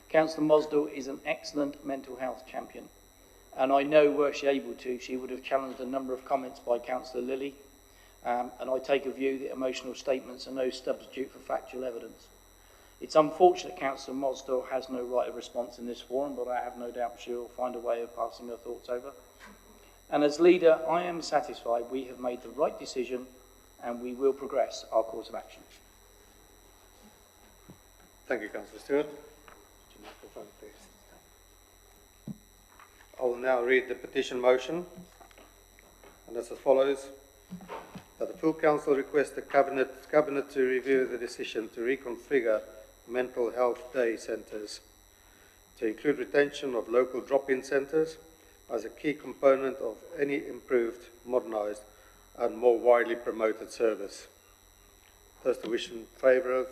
Councillor Mosdell is an excellent mental health champion, and I know were she able to, she would have challenged a number of comments by Councillor Lilly, and I take a view that emotional statements are no substitute for factual evidence. It's unfortunate Councillor Mosdell has no right of response in this forum, but I have no doubt she'll find a way of passing her thoughts over. And as leader, I am satisfied we have made the right decision and we will progress our course of action. Thank you, Councillor Stewart. Microphone, please. I will now read the petition motion, and it's as follows. That the full council requests the cabinet to review the decision to reconfigure mental health day centres to include retention of local drop-in centres as a key component of any improved, modernised and more widely promoted service. Those who wish in favour of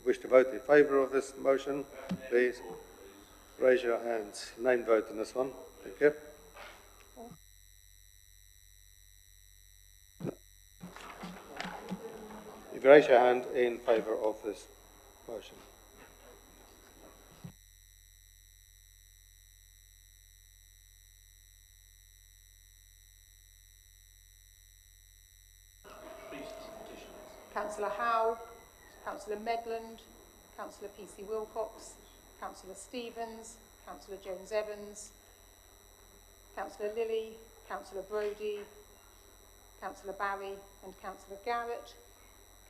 wish to vote in favour of this motion, please raise your hands. Name vote on this one. Thank you. If you raise your hand in favour of this motion. Councillor Howe, Councillor Medland, Councillor PC Wilcox, Councillor Stevens, Councillor Jones-Evans, Councillor Lilly, Councillor Brodie, Councillor Barry and Councillor Garrett,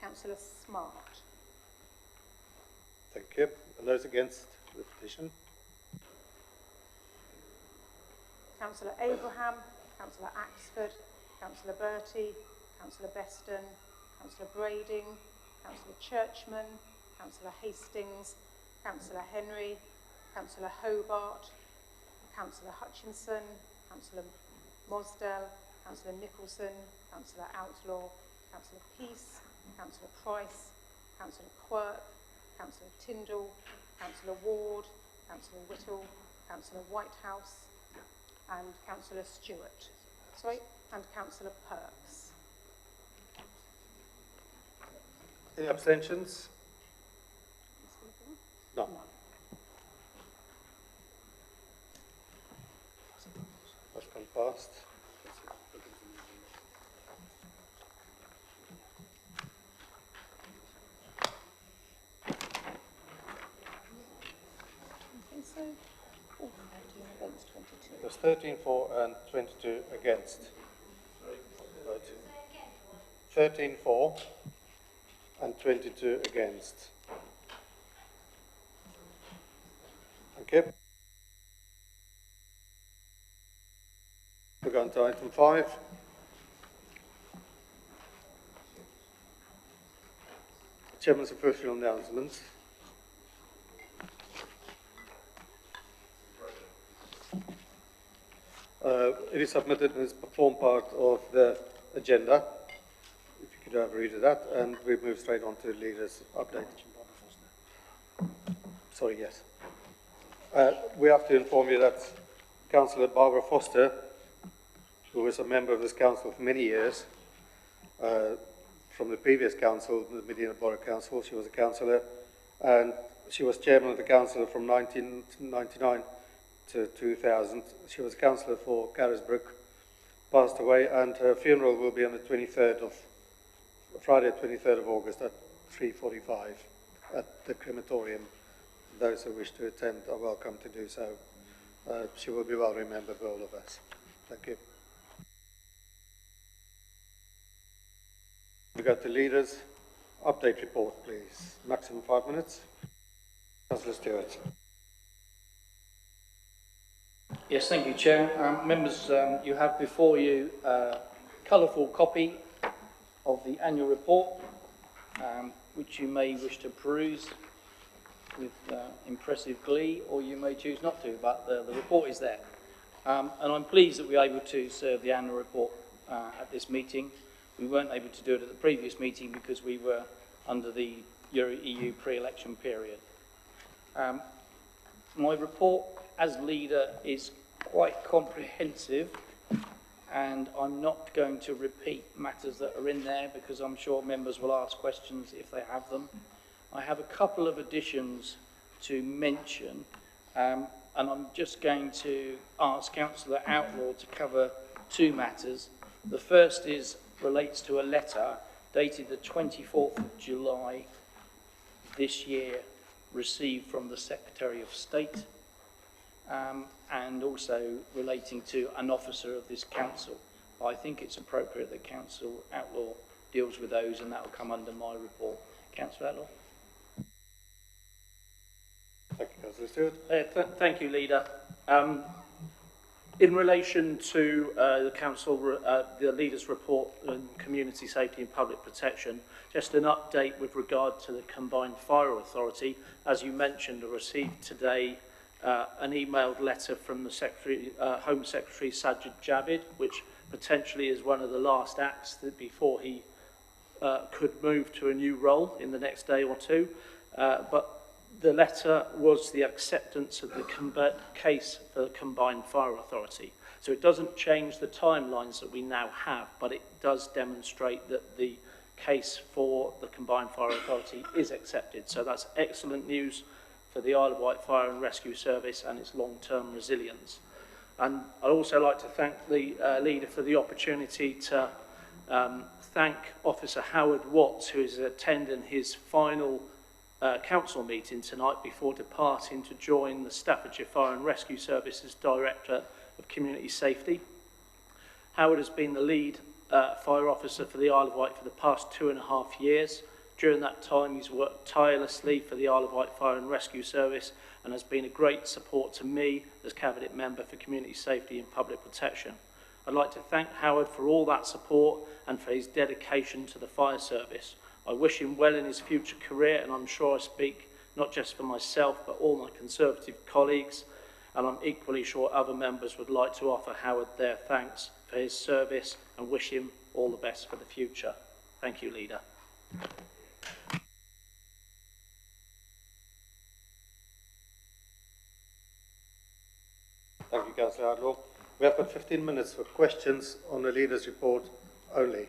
Councillor Smart. Thank you. And those against the petition? Councillor Abraham, Councillor Axford, Councillor Bertie, Councillor Beston, Councillor Brading, Councillor Churchman, Councillor Hastings, Councillor Henry, Councillor Hobart, Councillor Hutchinson, Councillor Mosdell, Councillor Nicholson, Councillor Outlaw, Councillor Peace, Councillor Price, Councillor Quirk, Councillor Tyndall, Councillor Ward, Councillor Whittle, Councillor Whitehouse, and Councillor Stewart. Sorry, and Councillor Perks. Any abstentions? No. That's gone past. There's 13 for and 22 against. Right. 13 for and 22 against. Thank you. We're going to item 5. Chairman's official announcements. It is submitted and is formed part of the agenda. If you could have a read of that, and we move straight on to leaders' update. Sorry, yes. We have to inform you that Councillor Barbara Foster, who was a member of this council for many years, from the previous council, the Medina Borough Council, she was a councillor, and she was chairman of the council from 1999 to 2000. She was a councillor for Carisbrooke, passed away, and her funeral will be on the 23rd of, Friday 23rd of August at 3:45 at the crematorium. Those who wish to attend are welcome to do so. She will be well remembered by all of us. Thank you. We go to leaders. Update report, please. Maximum 5 minutes. Councillor Stewart. Yes, thank you, Chair. Members, you have before you a colourful copy of the annual report, which you may wish to peruse with impressive glee, or you may choose not to, but the report is there. And I'm pleased that we were able to serve the annual report at this meeting. We weren't able to do it at the previous meeting because we were under the EU pre-election period. My report as leader is quite comprehensive, and I'm not going to repeat matters that are in there because I'm sure members will ask questions if they have them. I have a couple of additions to mention, and I'm just going to ask Councillor Outlaw to cover two matters. The first relates to a letter dated the 24th of July this year, received from the Secretary of State, and also relating to an officer of this council. I think it's appropriate that Councillor Outlaw deals with those, and that will come under my report. Councillor Outlaw. Thank you, Councillor Stewart. Thank you, Leader. In relation to the Leader's report on community safety and public protection, just an update with regard to the Combined Fire Authority. As you mentioned, I received today an emailed letter from the Home Secretary Sajid Javid, which potentially is one of the last acts that before he could move to a new role in the next day or two. but the letter was the acceptance of the case for the Combined Fire Authority. So it doesn't change the timelines that we now have, but it does demonstrate that the case for the Combined Fire Authority is accepted. So that's excellent news for the Isle of Wight Fire and Rescue Service and its long-term resilience. And I'd also like to thank the leader for the opportunity to thank Officer Howard Watts, who is attending his final council meeting tonight before departing to join the Staffordshire Fire and Rescue Service as Director of Community Safety. Howard has been the lead fire officer for the Isle of Wight for the past 2.5 years. During that time, he's worked tirelessly for the Isle of Wight Fire and Rescue Service and has been a great support to me as Cabinet Member for Community Safety and Public Protection. I'd like to thank Howard for all that support and for his dedication to the fire service. I wish him well in his future career, and I'm sure I speak not just for myself but all my Conservative colleagues, and I'm equally sure other members would like to offer Howard their thanks for his service and wish him all the best for the future. Thank you, Leader. Thank you, Councillor Hardlaw. We have got 15 minutes for questions on the Leader's report only.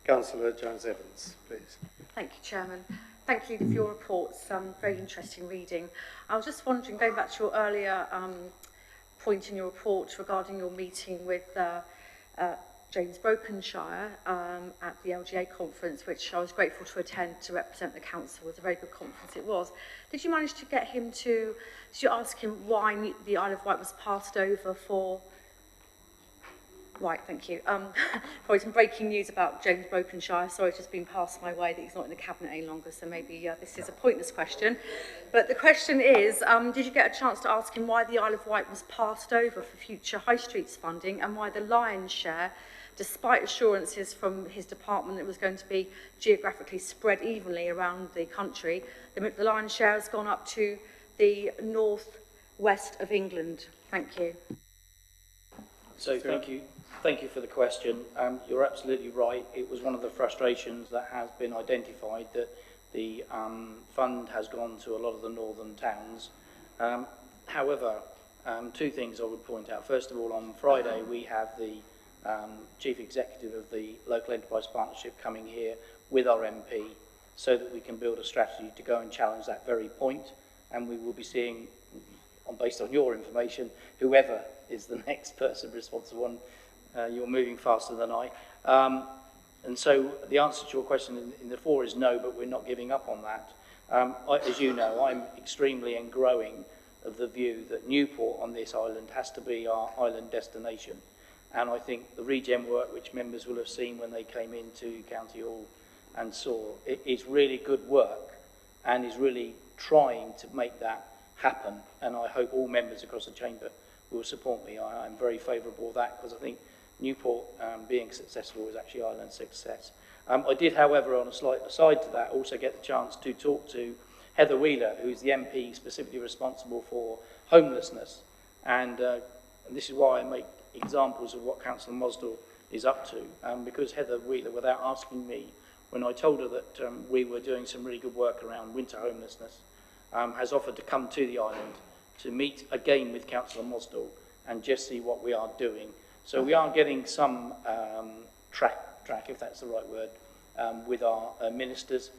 Councillor Jones-Evans, please. Thank you, Chairman. Thank you for your reports. Very interesting reading. I was just wondering, going back to your earlier point in your report regarding your meeting with James Brokenshire at the LGA conference, which I was grateful to attend to represent the council. It was a very good conference it was. Did you manage to get him to, did you ask him why the Isle of Wight was passed over for, right, thank you, probably some breaking news about James Brokenshire. Sorry, it's just been passed my way that he's not in the cabinet any longer, so maybe this is a pointless question. But the question is, did you get a chance to ask him why the Isle of Wight was passed over for future High Streets funding and why the lion's share, despite assurances from his department that it was going to be geographically spread evenly around the country, the lion's share has gone up to the north-west of England? Thank you. So thank you for the question. You're absolutely right. It was one of the frustrations that has been identified that the fund has gone to a lot of the northern towns. However, two things I would point out. First of all, on Friday we have the Chief Executive of the Local Enterprise Partnership coming here with our MP so that we can build a strategy to go and challenge that very point, and we will be seeing, based on your information, whoever is the next person responsible. You're moving faster than I. And so the answer to your question in the four is no, but we're not giving up on that. As you know, I'm extremely and growing of the view that Newport on this island has to be our island destination. And I think the regen work, which members will have seen when they came into County Hall and saw, it is really good work and is really trying to make that happen. And I hope all members across the chamber will support me. I'm very favourable of that because I think Newport being successful is actually Ireland's success. I did, however, on a slight aside to that, also get the chance to talk to Heather Wheeler, who's the MP specifically responsible for homelessness. And this is why I make examples of what Councillor Mosdell is up to, because Heather Wheeler, without asking me, when I told her that we were doing some really good work around winter homelessness, has offered to come to the island to meet again with Councillor Mosdell and just see what we are doing. So we are getting some track, if that's the right word, with our ministers.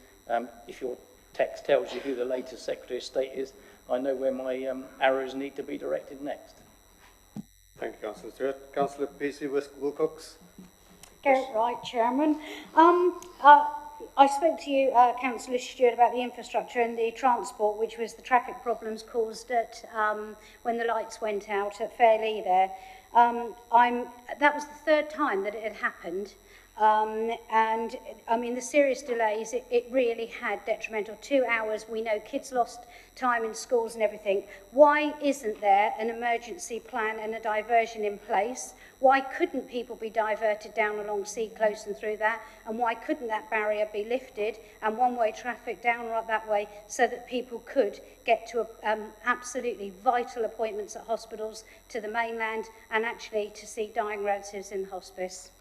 If your text tells you who the latest Secretary of State is, I know where my arrows need to be directed next. Thank you, Councillor Stewart. Councillor P.C. Wilcox. Get it right, Chairman. I spoke to you, Councillor Stewart, about the infrastructure and the transport, which was the traffic problems caused at when the lights went out at Fairlea there. That was the third time that it had happened. And I mean, the serious delays, it really had detrimental. 2 hours, we know kids lost time in schools and everything. Why isn't there an emergency plan and a diversion in place? Why couldn't people be diverted down along Sea Close and through that? And why couldn't that barrier be lifted and one-way traffic down right that way so that people could get to absolutely vital appointments at hospitals, to the mainland, and actually to see dying relatives in the hospice?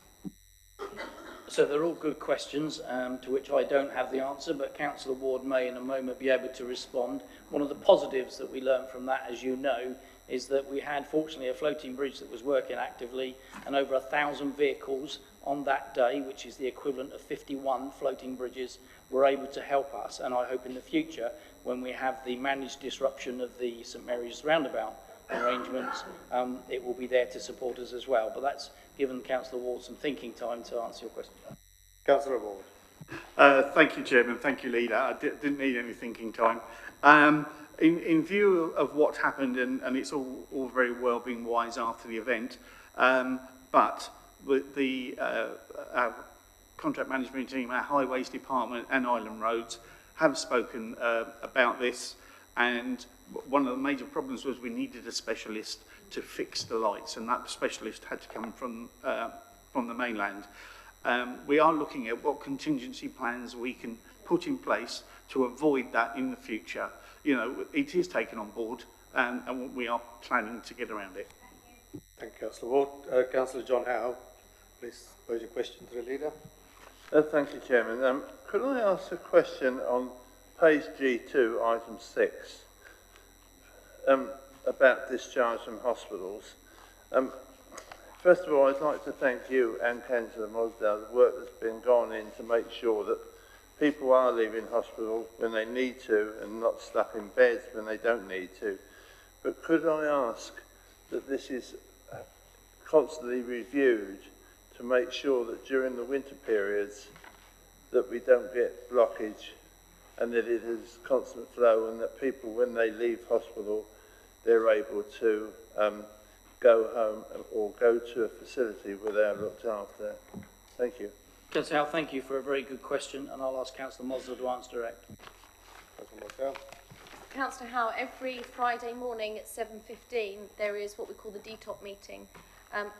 So they're all good questions to which I don't have the answer, but Councillor Ward may in a moment be able to respond. One of the positives that we learned from that, as you know, is that we had fortunately a floating bridge that was working actively, and over 1,000 vehicles on that day, which is the equivalent of 51 floating bridges, were able to help us. And I hope in the future, when we have the managed disruption of the St Mary's roundabout arrangements, it will be there to support us as well. But that's given Councillor Ward some thinking time to answer your question. Councillor Ward. Thank you, Chairman. Thank you, Leader. I didn't need any thinking time. In view of what happened, and it's all very well being wise after the event, but with our contract management team, our highways department and Island Roads have spoken about this, and one of the major problems was we needed a specialist to fix the lights, and that specialist had to come from the mainland. We are looking at what contingency plans we can put in place to avoid that in the future. You know, it is taken on board, and we are planning to get around it. Thank you, Councillor Ward. Councillor John Howe, please pose your question to the Leader. Thank you, Chairman. Could I ask a question on page G2, item 6, about discharge from hospitals? First of all, I'd like to thank you and Councillor Mosdale, the work that's been gone in to make sure that people are leaving hospital when they need to and not stuck in beds when they don't need to. But could I ask that this is constantly reviewed to make sure that during the winter periods that we don't get blockage and that it is constant flow, and that people, when they leave hospital, they're able to go home or go to a facility where they are looked after? Thank you. Councillor Howe, thank you for a very good question, and I'll ask Councillor Mosdale to answer direct. Councillor Howe, every Friday morning at 7:15 there is what we call the DTOP meeting.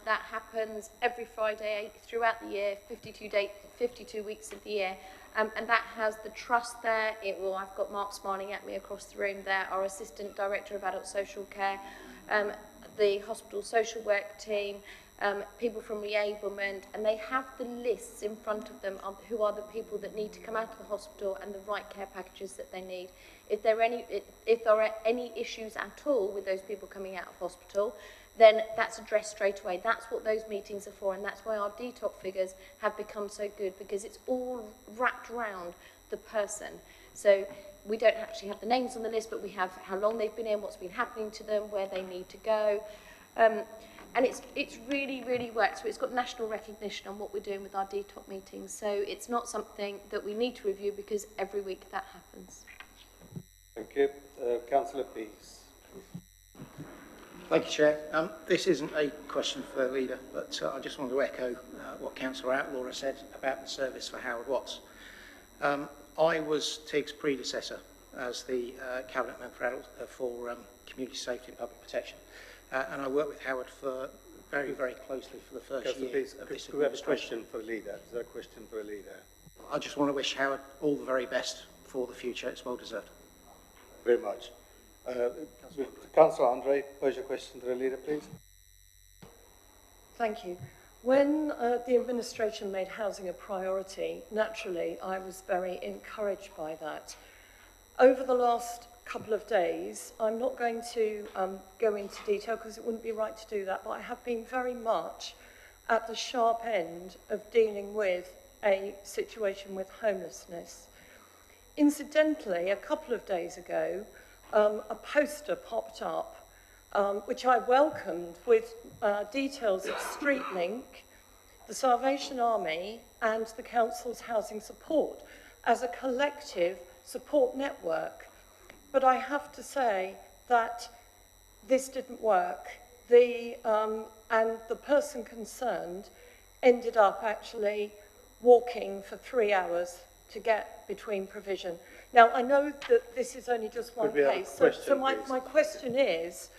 That happens every Friday throughout the year, 52 weeks of the year, and that has the trust there. I've got Mark smiling at me across the room there, our Assistant Director of Adult Social Care, the hospital social work team, people from reablement, and they have the lists in front of them of who are the people that need to come out of the hospital and the right care packages that they need. If there are any issues at all with those people coming out of hospital, then that's addressed straight away. That's what those meetings are for, and that's why our DTOC figures have become so good, because it's all wrapped around the person. So we don't actually have the names on the list, but we have how long they've been in, what's been happening to them, where they need to go. And it's really, really worked. So it's got national recognition on what we're doing with our DTOC meetings. So it's not something that we need to review, because every week that happens. Thank you. Councillor Pease. Thank you, Chair. This isn't a question for the Leader, but I just want to echo what Councillor Outlaw has said about the service for Howard Watts. I was TIG's predecessor as the Cabinet Member for Community Safety and Public Protection, and I worked with Howard for very, very closely for the first year of this Could we have a question for the Leader? Is there a question for the Leader? I just want to wish Howard all the very best for the future. It's well deserved. Very much. Councillor Andre, pose your question to the Leader, please. Thank you. When the administration made housing a priority, naturally, I was very encouraged by that. Over the last couple of days, I'm not going to go into detail because it wouldn't be right to do that, but I have been very much at the sharp end of dealing with a situation with homelessness. Incidentally, a couple of days ago, a poster popped up, which I welcomed, with details of StreetLink, the Salvation Army and the Council's housing support as a collective support network. But I have to say that this didn't work. And the person concerned ended up actually walking for 3 hours to get between provision. Now, I know that this is only just one case, so my question is,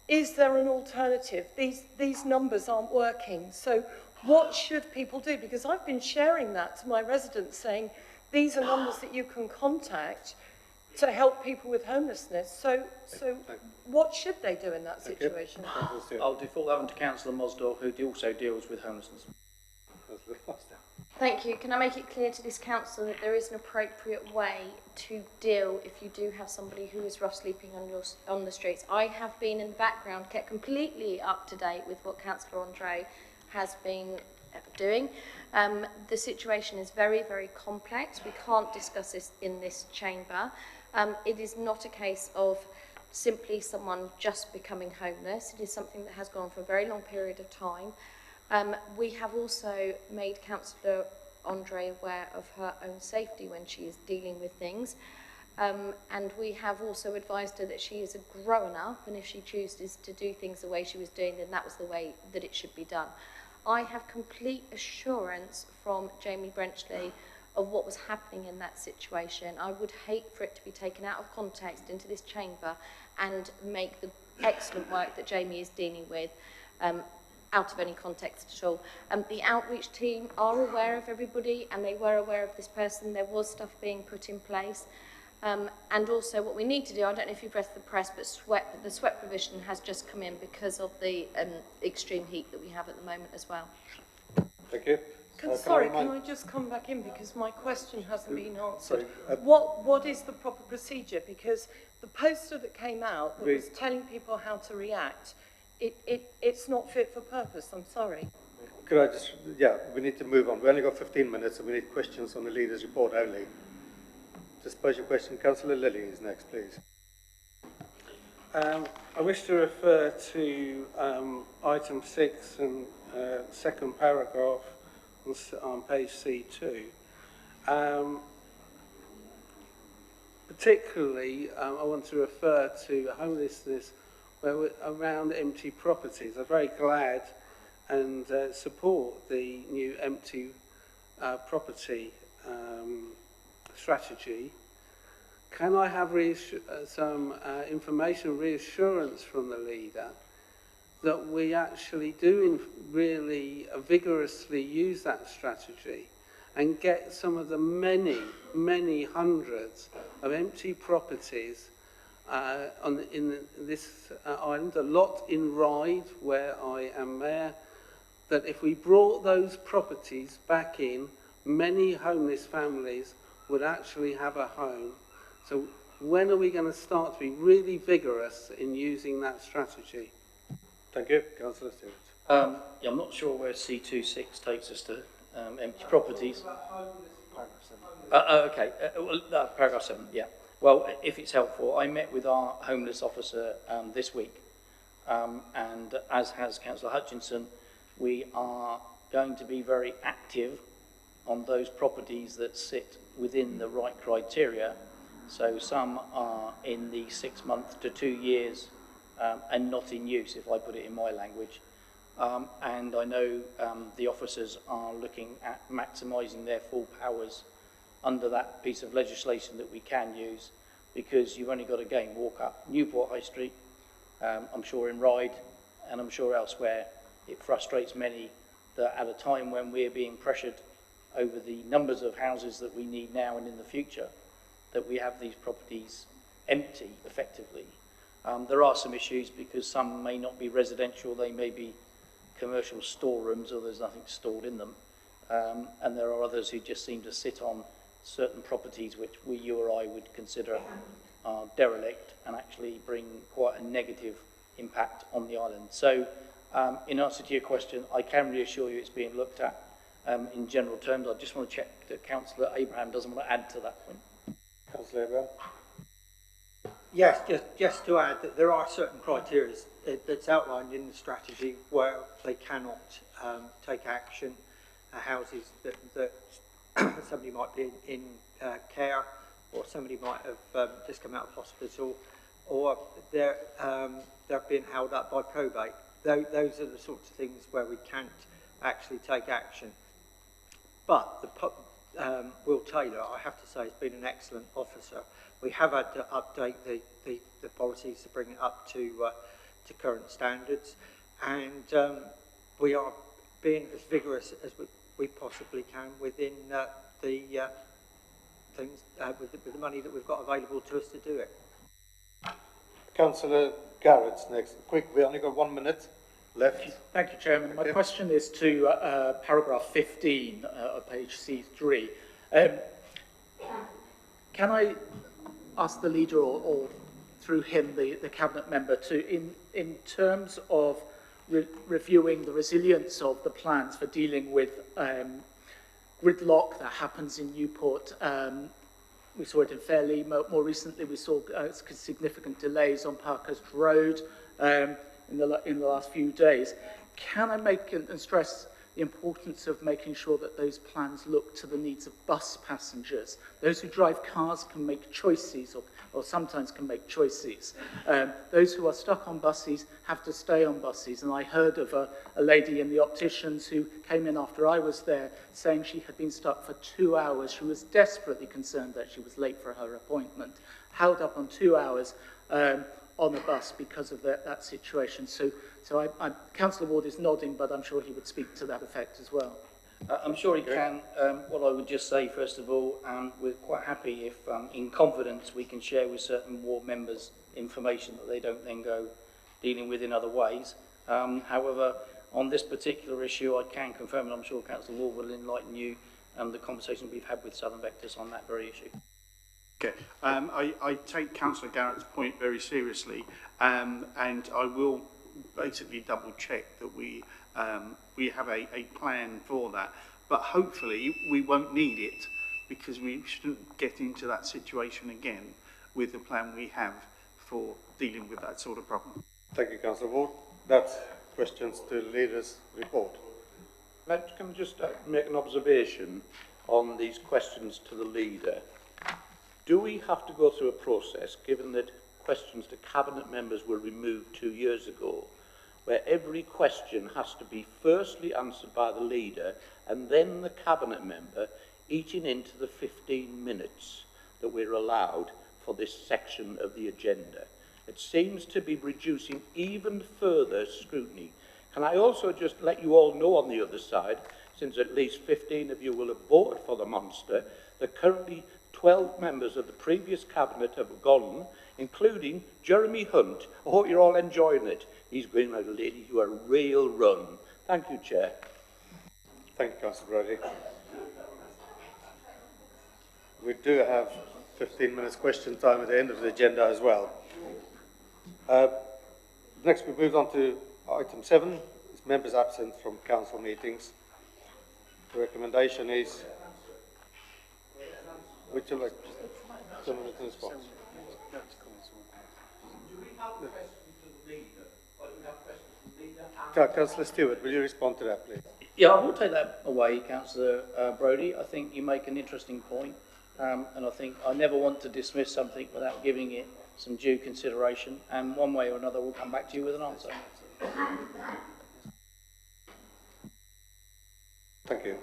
is there an alternative? These numbers aren't working, so what should people do? Because I've been sharing that to my residents, saying, these are numbers that you can contact to help people with homelessness. So what should they do in that situation? I'll default that one to Councillor Mosdell, who also deals with homelessness. Thank you. Can I make it clear to this council that there is an appropriate way to deal if you do have somebody who is rough sleeping on the streets? I have been in the background, kept completely up to date with what Councillor Andre has been doing. The situation is very, very complex. We can't discuss this in this chamber. It is not a case of simply someone just becoming homeless. It is something that has gone on for a very long period of time. We have also made Councillor Andre aware of her own safety when she is dealing with things. And we have also advised her that she is a grown-up, and if she chooses to do things the way she was doing, then that was the way that it should be done. I have complete assurance from Jamie Brenchley of what was happening in that situation. I would hate for it to be taken out of context into this chamber and make the excellent work that Jamie is dealing with out of any context at all. The outreach team are aware of everybody, and they were aware of this person. There was stuff being put in place. And also what we need to do, I don't know if you've read the press, but the sweat provision has just come in because of the extreme heat that we have at the moment as well. Thank you. Sorry, can I just come back in because my question hasn't been answered. Sorry, What is the proper procedure? Because the poster that came out that was telling people how to react, it's not fit for purpose, I'm sorry. Could I just, we need to move on. We only got 15 minutes and we need questions on the leader's report only. Just pose your question. Councillor Lilly is next, please. I wish to refer to item 6 and second paragraph on page C2. Particularly, I want to refer to homelessness around empty properties. I'm very glad and support the new empty property strategy. Can I have some information, reassurance from the leader that we actually do really vigorously use that strategy and get some of the many, many hundreds of empty properties in this island, a lot in Ryde, where I am mayor, that if we brought those properties back in, many homeless families would actually have a home. So when are we going to start to be really vigorous in using that strategy? Thank you. Councillor Stewart. I'm not sure where C26 takes us to, empty properties. Okay, paragraph 7, yeah. Well, if it's helpful, I met with our homeless officer this week, and as has Councillor Hutchinson, we are going to be very active on those properties that sit within the right criteria. So some are in the 6 months to 2 years and not in use, if I put it in my language. And I know the officers are looking at maximising their full powers under that piece of legislation that we can use, because you've only got to walk up Newport High Street, I'm sure in Ryde, and I'm sure elsewhere. It frustrates many that at a time when we're being pressured over the numbers of houses that we need now and in the future, that we have these properties empty, effectively. There are some issues because some may not be residential, they may be commercial storerooms, or there's nothing stored in them. And there are others who just seem to sit on certain properties which you or I would consider are derelict and actually bring quite a negative impact on the island. So, in answer to your question, I can reassure you it's being looked at in general terms. I just want to check that Councillor Abraham doesn't want to add to that point. Councillor Abraham? Yes, just to add that there are certain criteria that's outlined in the strategy where they cannot take action. Houses that somebody might be in care, or somebody might have just come out of hospital, or they're being held up by probate. Those are the sorts of things where we can't actually take action. But Will Taylor, I have to say, has been an excellent officer. We have had to update the policies to bring it up to current standards, and we are being as vigorous as we possibly can within the things with the money that we've got available to us to do it. Councillor Garrett's next. Quick, we only got 1 minute left. Thank you, Chairman. My question is to paragraph 15 of page C3. Can I ask the leader or through him, the cabinet member, to, in terms of reviewing the resilience of the plans for dealing with gridlock that happens in Newport? We saw it in Fairley. More recently, we saw significant delays on Parkhurst Road in the last few days. Can I make and stress the importance of making sure that those plans look to the needs of bus passengers? Those who drive cars can make choices, or sometimes can make choices. Those who are stuck on buses have to stay on buses. And I heard of a lady in the opticians who came in after I was there saying she had been stuck for 2 hours. She was desperately concerned that she was late for her appointment, held up on 2 hours on the bus because of that situation. So Councillor Ward is nodding, but I'm sure he would speak to that effect as well. I'm sure he can. What I would just say, first of all, we're quite happy if, in confidence, we can share with certain ward members information that they don't then go dealing with in other ways. However, on this particular issue, I can confirm, and I'm sure Councillor Ward will enlighten you, the conversation we've had with Southern Vectors on that very issue. Okay, I take Councillor Garrett's point very seriously, and I will basically double check that we have a plan for that, but hopefully we won't need it, because we shouldn't get into that situation again with the plan we have for dealing with that sort of problem. Thank you, Councillor Ward. That's questions to the leader's report. Can I just make an observation on these questions to the leader? Do we have to go through a process, given that questions to cabinet members were removed 2 years ago, where every question has to be firstly answered by the leader and then the cabinet member, eating into the 15 minutes that we're allowed for this section of the agenda? It seems to be reducing even further scrutiny. Can I also just let you all know on the other side, since at least 15 of you will have voted for the monster, that currently 12 members of the previous cabinet have gone, including Jeremy Hunt. I hope you're all enjoying it. He's going like a lady to a real run. Thank you, Chair. Thank you, Councillor Brody. We do have 15 minutes question time at the end of the agenda as well. Next, we move on to item 7. It's members absent from council meetings. The recommendation is... Would you like to respond? Councillor Stewart, will you respond to that, please? Yeah, I will take that away, Councillor Brodie. I think you make an interesting point, and I think I never want to dismiss something without giving it some due consideration, and one way or another we'll come back to you with an answer. Thank you.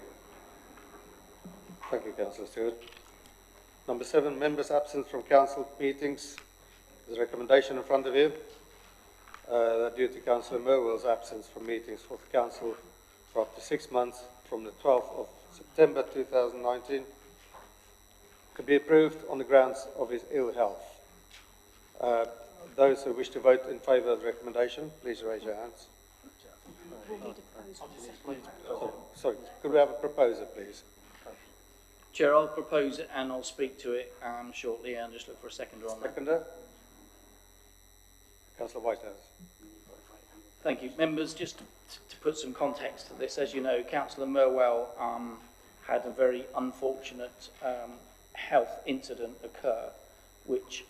Thank you, Councillor Stewart. Number 7, members absent from council meetings. There's a recommendation in front of you that due to Councillor Merwell's absence from meetings for the council for up to 6 months from the 12th of September 2019 could be approved on the grounds of his ill health. Those who wish to vote in favour of the recommendation, please raise your hands. Sorry, could we have a proposer, please? Chair, I'll propose it and I'll speak to it shortly and just look for a seconder on that. Seconder? Councillor Wight. Thank you. Members, just to put some context to this, as you know, Councillor Merwell had a very unfortunate health incident occur, which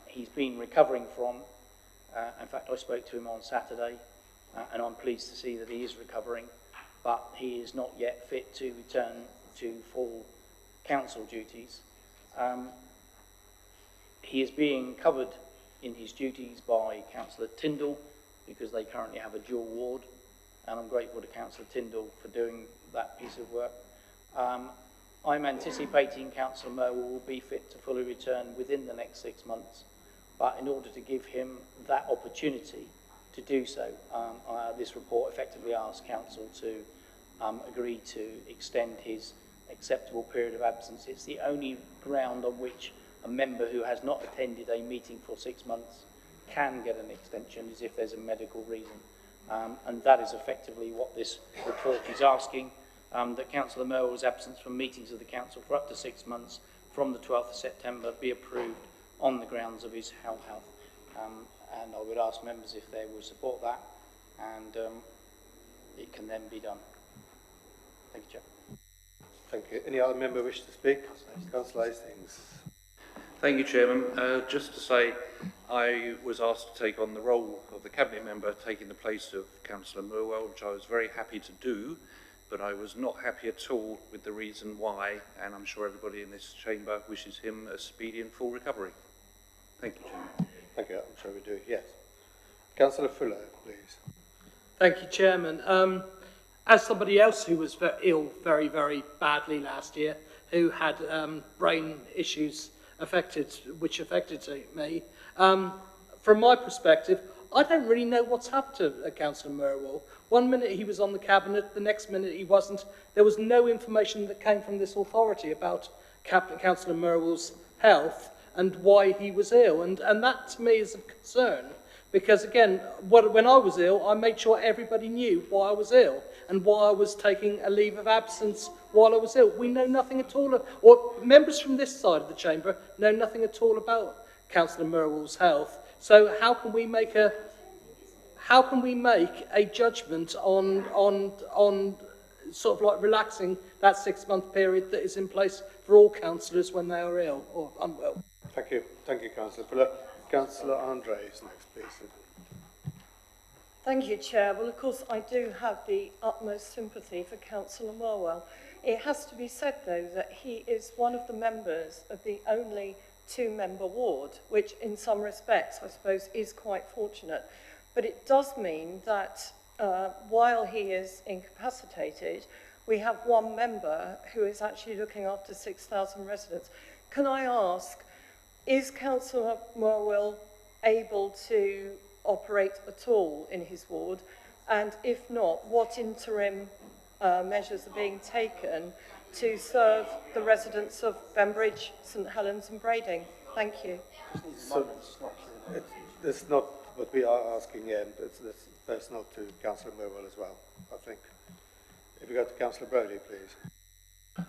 he's been recovering from. In fact, I spoke to him on Saturday, and I'm pleased to see that he is recovering, but he is not yet fit to return to full council duties. He is being covered in his duties by Councillor Tyndall because they currently have a dual ward, and I'm grateful to Councillor Tyndall for doing that piece of work. I'm anticipating Councillor Merwell will be fit to fully return within the next 6 months, but in order to give him that opportunity to do so, this report effectively asks Council to agree to extend his acceptable period of absence. It's the only ground on which a member who has not attended a meeting for 6 months can get an extension, is if there's a medical reason. And that is effectively what this report is asking, that Councillor Merwell's absence from meetings of the Council for up to 6 months from the 12th of September be approved on the grounds of his health. And I would ask members if they would support that, and it can then be done. Thank you, Chair. Thank you. Any other member wish to speak? Councillor Hastings. Thank you, Chairman. Just to say, I was asked to take on the role of the Cabinet member taking the place of Councillor Merwell, which I was very happy to do, but I was not happy at all with the reason why, and I'm sure everybody in this chamber wishes him a speedy and full recovery. Thank you, Chairman. Thank you. I'm sure we do. Yes. Councillor Fuller, please. Thank you, Chairman. As somebody else who was ill very, very badly last year, who had brain issues which affected me, from my perspective, I don't really know what's happened to Councillor Merwell. One minute he was on the Cabinet, the next minute he wasn't. There was no information that came from this authority about Councillor Merwell's health and why he was ill. And that, to me, is of concern. Because, again, when I was ill, I made sure everybody knew why I was ill and why I was taking a leave of absence while I was ill. We know nothing at all, or members from this side of the chamber know nothing at all about Councillor Merwell's health. So how can we make a judgment on sort of like relaxing that 6-month period that is in place for all councillors when they are ill or unwell? Thank you. Thank you, Councillor Fuller. Councillor Andre is next, please. Thank you, Chair. Well, of course, I do have the utmost sympathy for Councillor Merwell. It has to be said, though, that he is one of the members of the only 2-member ward, which in some respects, I suppose, is quite fortunate. But it does mean that while he is incapacitated, we have 1 member who is actually looking after 6,000 residents. Can I ask, is Councillor Merwell able to operate at all in his ward? And if not, what interim measures are being taken to serve the residents of Bembridge, St Helens and Brading? Thank you. So, it's not what we are asking yet. It's personal to Councillor Merwell as well, I think. If we go to Councillor Brodie, please.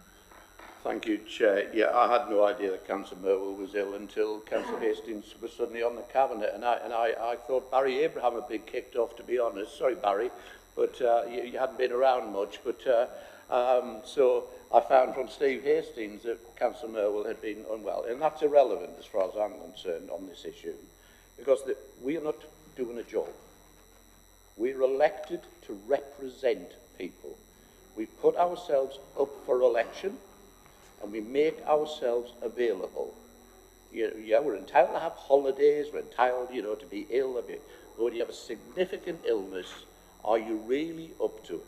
Thank you, Chair. Yeah, I had no idea that Councillor Merwell was ill until Councillor Hastings was suddenly on the Cabinet, and I thought Barry Abraham had been kicked off, to be honest. Sorry, Barry, but you hadn't been around much. But so I found from Steve Hastings that Councillor Merwell had been unwell, and that's irrelevant as far as I'm concerned on this issue, because we are not doing a job. We are elected to represent people. We put ourselves up for election, and we make ourselves available. Yeah, we're entitled to have holidays, we're entitled, to be ill. But when you have a significant illness, are you really up to it?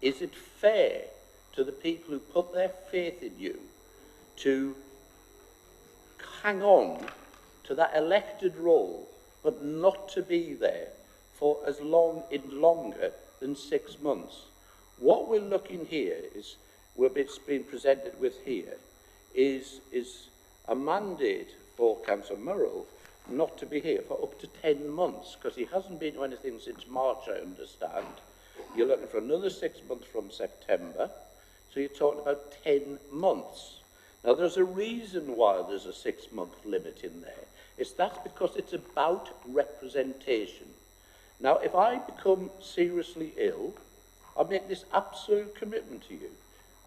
Is it fair to the people who put their faith in you to hang on to that elected role, but not to be there for longer than 6 months? What we're looking here is, it's been presented with here, is a mandate for Councillor Merwell not to be here for up to 10 months, because he hasn't been to anything since March, I understand. You're looking for another 6 months from September, so you're talking about 10 months. Now, there's a reason why there's a 6-month limit in there. That's because it's about representation. Now, if I become seriously ill, I make this absolute commitment to you.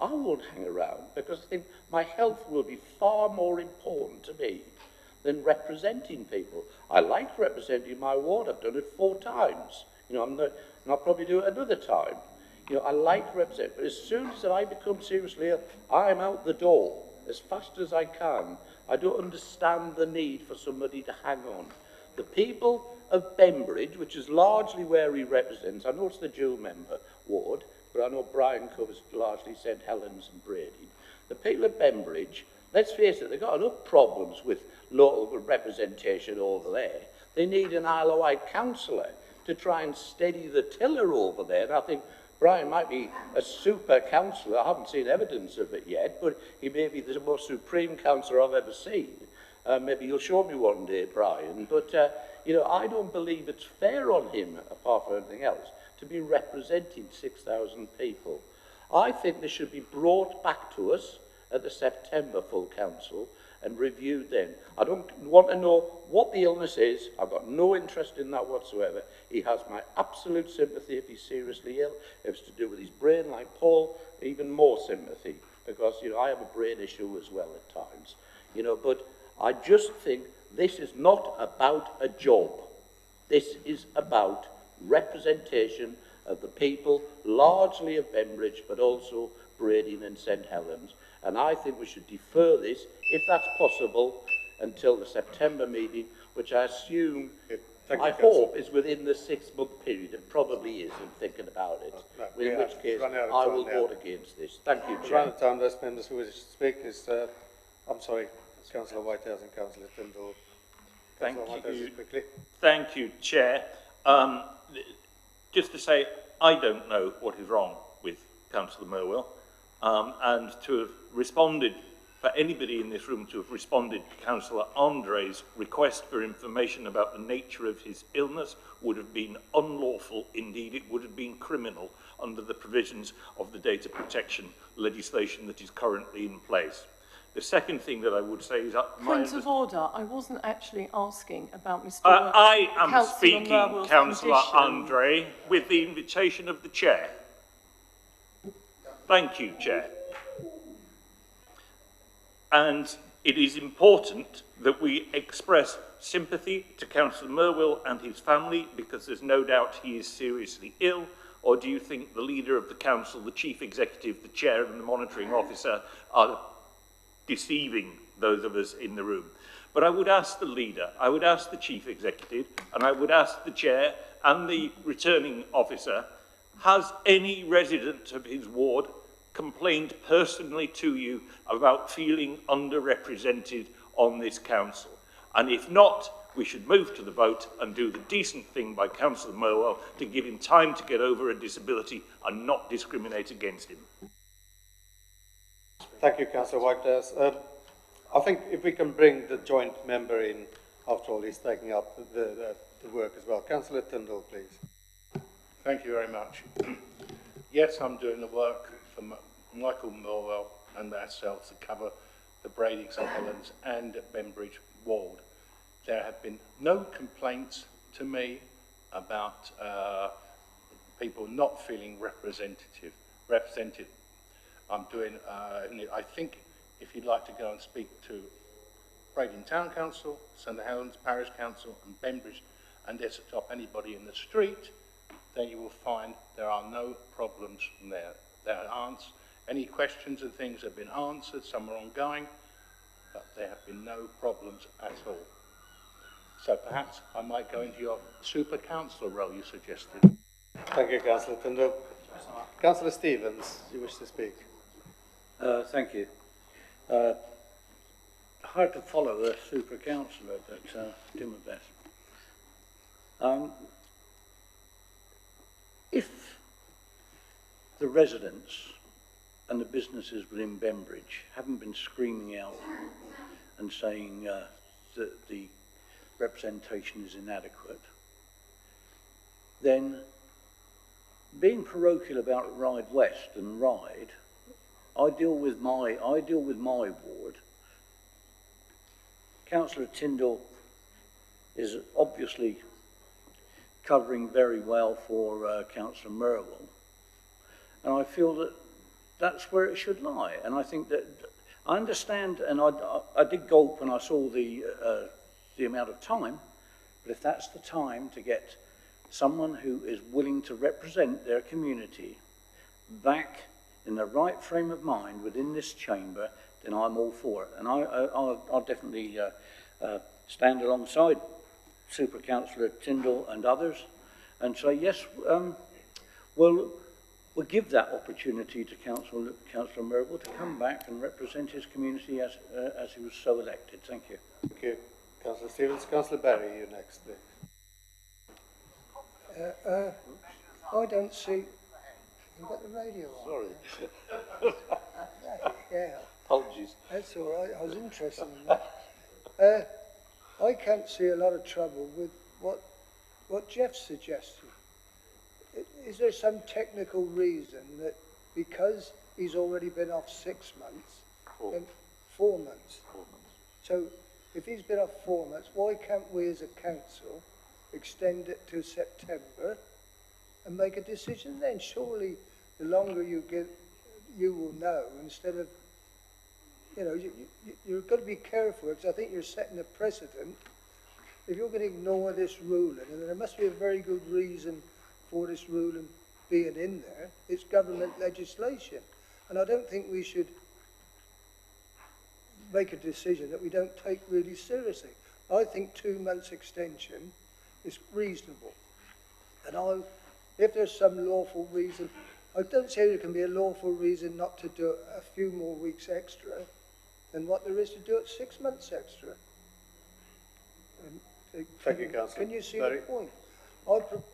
I won't hang around, because I think my health will be far more important to me than representing people. I like representing my ward. I've done it 4 times. And I'll probably do it another time. I like representing, but as soon as I become seriously ill, I'm out the door as fast as I can. I don't understand the need for somebody to hang on. The people of Bembridge, which is largely where he represents, I know it's the dual member ward, but I know Brian covers largely St Helens and Brading. The people of Bembridge, let's face it, they've got enough problems with local representation over there. They need an Isle of Wight councillor to try and steady the tiller over there. And I think Brian might be a super councillor. I haven't seen evidence of it yet, but he may be the most supreme councillor I've ever seen. Maybe you'll show me one day, Brian. But, you know, I don't believe it's fair on him, apart from anything else, to be representing 6,000 people. I think this should be brought back to us at the September full council and reviewed then. I don't want to know what the illness is. I've got no interest in that whatsoever. He has my absolute sympathy if he's seriously ill. If it's to do with his brain, like Paul, even more sympathy, because, you know, I have a brain issue as well at times. You know, but I just think this is not about a job. This is about representation of the people, largely of Bembridge, but also Brading and St Helens. And I think we should defer this, if that's possible, until the September meeting, which I assume, I hope, is within the 6-month period. It probably is, in thinking about it. In which case, I will vote against this. Thank you, Chair. Around the time, those members who wish to speak is, I'm sorry, Councillor Whitehouse and Councillor Tyndall. Thank you. Thank you, Chair. Just to say, I don't know what is wrong with Councillor Merwell, and to have responded, for anybody in this room to have responded to Councillor Andre's request for information about the nature of his illness would have been unlawful. Indeed, it would have been criminal under the provisions of the data protection legislation that is currently in place. The second thing that I would say is... Point of order. I wasn't actually asking about Mr. I am Councillor speaking, Merwell's Councillor condition. Andre, with the invitation of the Chair. Thank you, Chair. And it is important that we express sympathy to Councillor Merwell and his family, because there's no doubt he is seriously ill. Or do you think the leader of the council, the chief executive, the chair and the monitoring officer are deceiving those of us in the room? But I would ask the leader, I would ask the chief executive, and I would ask the chair and the returning officer, has any resident of his ward complained personally to you about feeling underrepresented on this council? And if not, we should move to the vote and do the decent thing by Councillor Merwell to give him time to get over a disability and not discriminate against him. Thank you, Councillor Whitehouse. I think if we can bring the joint member in, after all, he's taking up the work as well. Councillor Tyndall, please. Thank you very much. Yes, I'm doing the work for Michael Morwell and ourselves to cover the Brading, St Helens and Bembridge ward. There have been no complaints to me about people not feeling represented. I'm doing, I think if you'd like to go and speak to Brading Town Council, St Helens Parish Council and Bembridge and Desktop, anybody in the street, then you will find there are no problems from there. There aren't any questions and things have been answered, some are ongoing, but there have been no problems at all. So perhaps I might go into your super councillor role you suggested. Thank you, Councillor Tyndall. Councillor Stevens, you wish to speak? Thank you. Hard to follow the super councillor, but do my best. If the residents and the businesses within Bembridge haven't been screaming out and saying that the representation is inadequate, then being parochial about Ride West and Ride, I deal with my ward. Councillor Tyndall is obviously covering very well for Councillor Merwell, and I feel that that's where it should lie. And I think that I understand, and I did gulp when I saw the amount of time, but if that's the time to get someone who is willing to represent their community back in the right frame of mind within this chamber, then I'm all for it. And I'll definitely stand alongside Super Councillor Tyndall and others and say, yes, we'll give that opportunity to Councillor Merwell to come back and represent his community as he was so elected. Thank you. Thank you, Councillor Stevens. Councillor Berry, you next, please. I don't see... You got the radio on? Sorry. Yeah. Apologies. That's all right. I was interested in that. I can't see a lot of trouble with what Jeff suggested. Is there some technical reason that because he's already been off 6 months, 4 months? So if he's been off 4 months, why can't we as a council extend it to September and make a decision then? Surely the longer you get, you will know, instead of, you know, you've got to be careful, because I think you're setting a precedent. If you're going to ignore this ruling, and there must be a very good reason for this ruling being in there, it's government legislation. And I don't think we should make a decision that we don't take really seriously. I think 2 months extension is reasonable. And if there's some lawful reason, I don't say there can be a lawful reason not to do a few more weeks extra than what there is to do it 6 months extra. Thank you, Councillor. Can you see the point?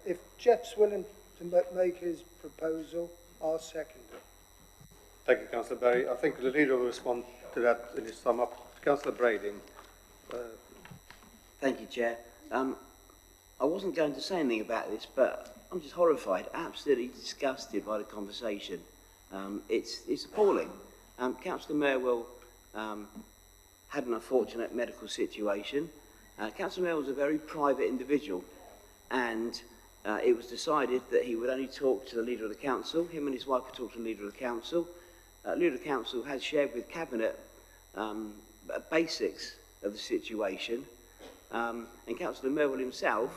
If Jeff's willing to make his proposal, I'll second it. Thank you, Councillor Barry. I think the leader will respond to that in his sum up. Councillor Brading. Thank you, Chair. I wasn't going to say anything about this, but I'm just horrified, absolutely disgusted by the conversation. It's appalling. Councillor Merwell had an unfortunate medical situation. Councillor Merwell was a very private individual, and it was decided that he would only talk to the Leader of the Council. Him and his wife would talk to the Leader of the Council. Leader of the Council has shared with Cabinet basics of the situation, and Councillor Merwell himself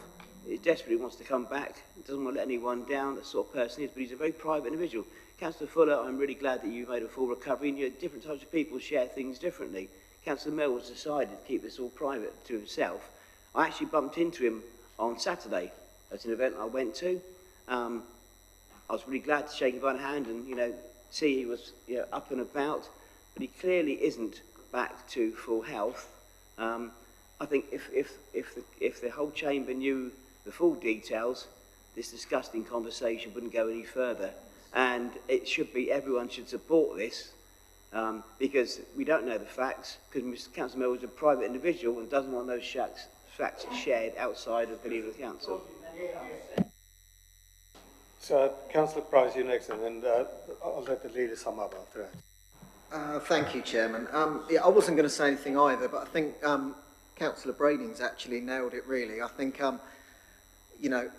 desperately wants to come back, doesn't want to let anyone down, that sort of person he is, but he's a very private individual. Councillor Fuller, I'm really glad that you made a full recovery, and you know, different types of people share things differently. Councillor Merwell's decided to keep this all private to himself. I actually bumped into him on Saturday at an event I went to. I was really glad to shake him by the hand and, you know, see he was, you know, up and about, but he clearly isn't back to full health. I think if the whole chamber knew the full details, this disgusting conversation wouldn't go any further. And it should be, everyone should support this, because we don't know the facts, because Mr. Councillor Merwell is a private individual and doesn't want those facts shared outside of the Leader of the Council. So, Councillor Price, you next, and then I'll let the leader sum up after that. Thank you, Chairman. Yeah, I wasn't going to say anything either, but I think Councillor Brading's actually nailed it, really. I think, you know,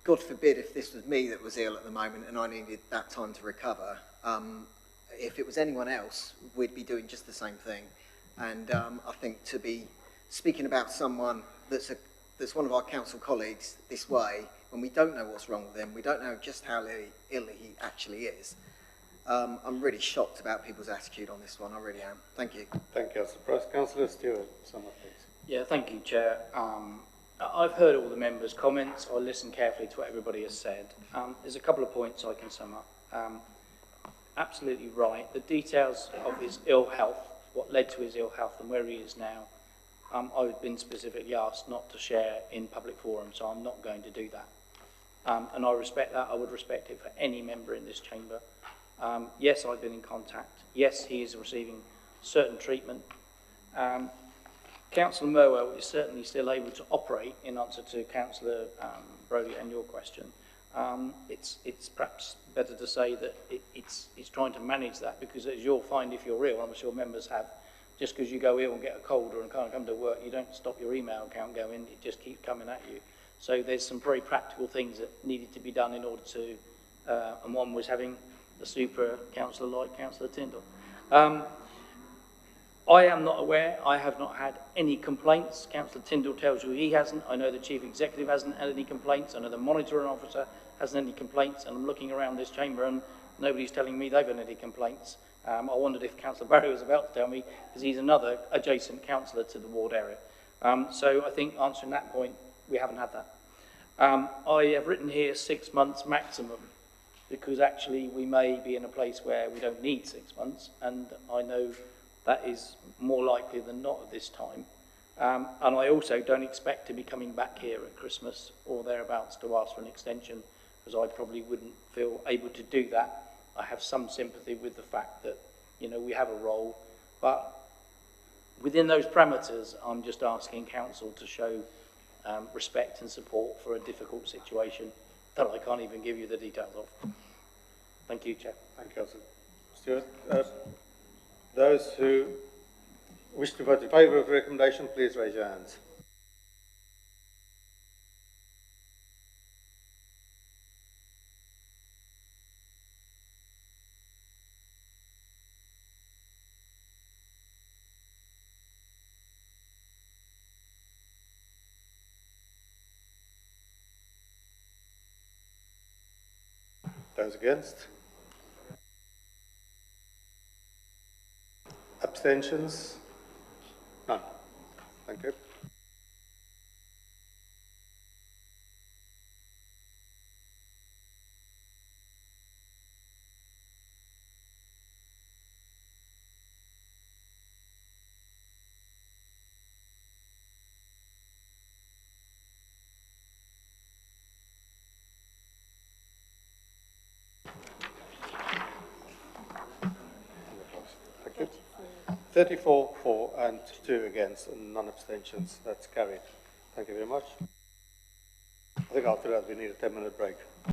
God forbid if this was me that was ill at the moment and I needed that time to recover. If it was anyone else, we'd be doing just the same thing. And I think to be speaking about someone that's one of our council colleagues this way, when we don't know what's wrong with him, we don't know just how ill he actually is. I'm really shocked about people's attitude on this one, I really am. Thank you. Thank you, Councillor Price. Councillor Stewart, sum up, please. Yeah, thank you, Chair. I've heard all the members' comments. I listened carefully to what everybody has said. There's a couple of points I can sum up. Absolutely right. The details of his ill health, what led to his ill health and where he is now, I've been specifically asked not to share in public forum, so I'm not going to do that. And I respect that. I would respect it for any member in this chamber. Yes, I've been in contact. Yes, he is receiving certain treatment. Councillor Merwell is certainly still able to operate, in answer to Councillor Brodie and your question. It's perhaps better to say that it's trying to manage that, because as you'll find if you're ill, I'm sure members have, just because you go ill and get a cold and can't come to work, you don't stop your email account going, it just keeps coming at you. So there's some very practical things that needed to be done in order to, and one was having the super councillor like Councillor Tyndall. I am not aware, I have not had any complaints. Councillor Tyndall tells you he hasn't. I know the Chief Executive hasn't had any complaints. I know the Monitoring Officer hasn't had any complaints, and I'm looking around this chamber and nobody's telling me they've had any complaints. I wondered if Councillor Barry was about to tell me, because he's another adjacent councillor to the ward area. So I think answering that point, we haven't had that. I have written here 6 months maximum, because actually we may be in a place where we don't need 6 months, and I know that is more likely than not at this time. And I also don't expect to be coming back here at Christmas or thereabouts to ask for an extension because I probably wouldn't feel able to do that. I have some sympathy with the fact that, you know, we have a role, but within those parameters, I'm just asking council to show respect and support for a difficult situation that I can't even give you the details of. Thank you, Chair. Thank you, Councillor. Stuart, those who wish to vote in favour of the recommendation, please raise your hands. Those against? Abstentions? None. Thank you. Thank you. 34 for and 2 against and none abstentions. That's carried. Thank you very much. I think after that we need a 10-minute break.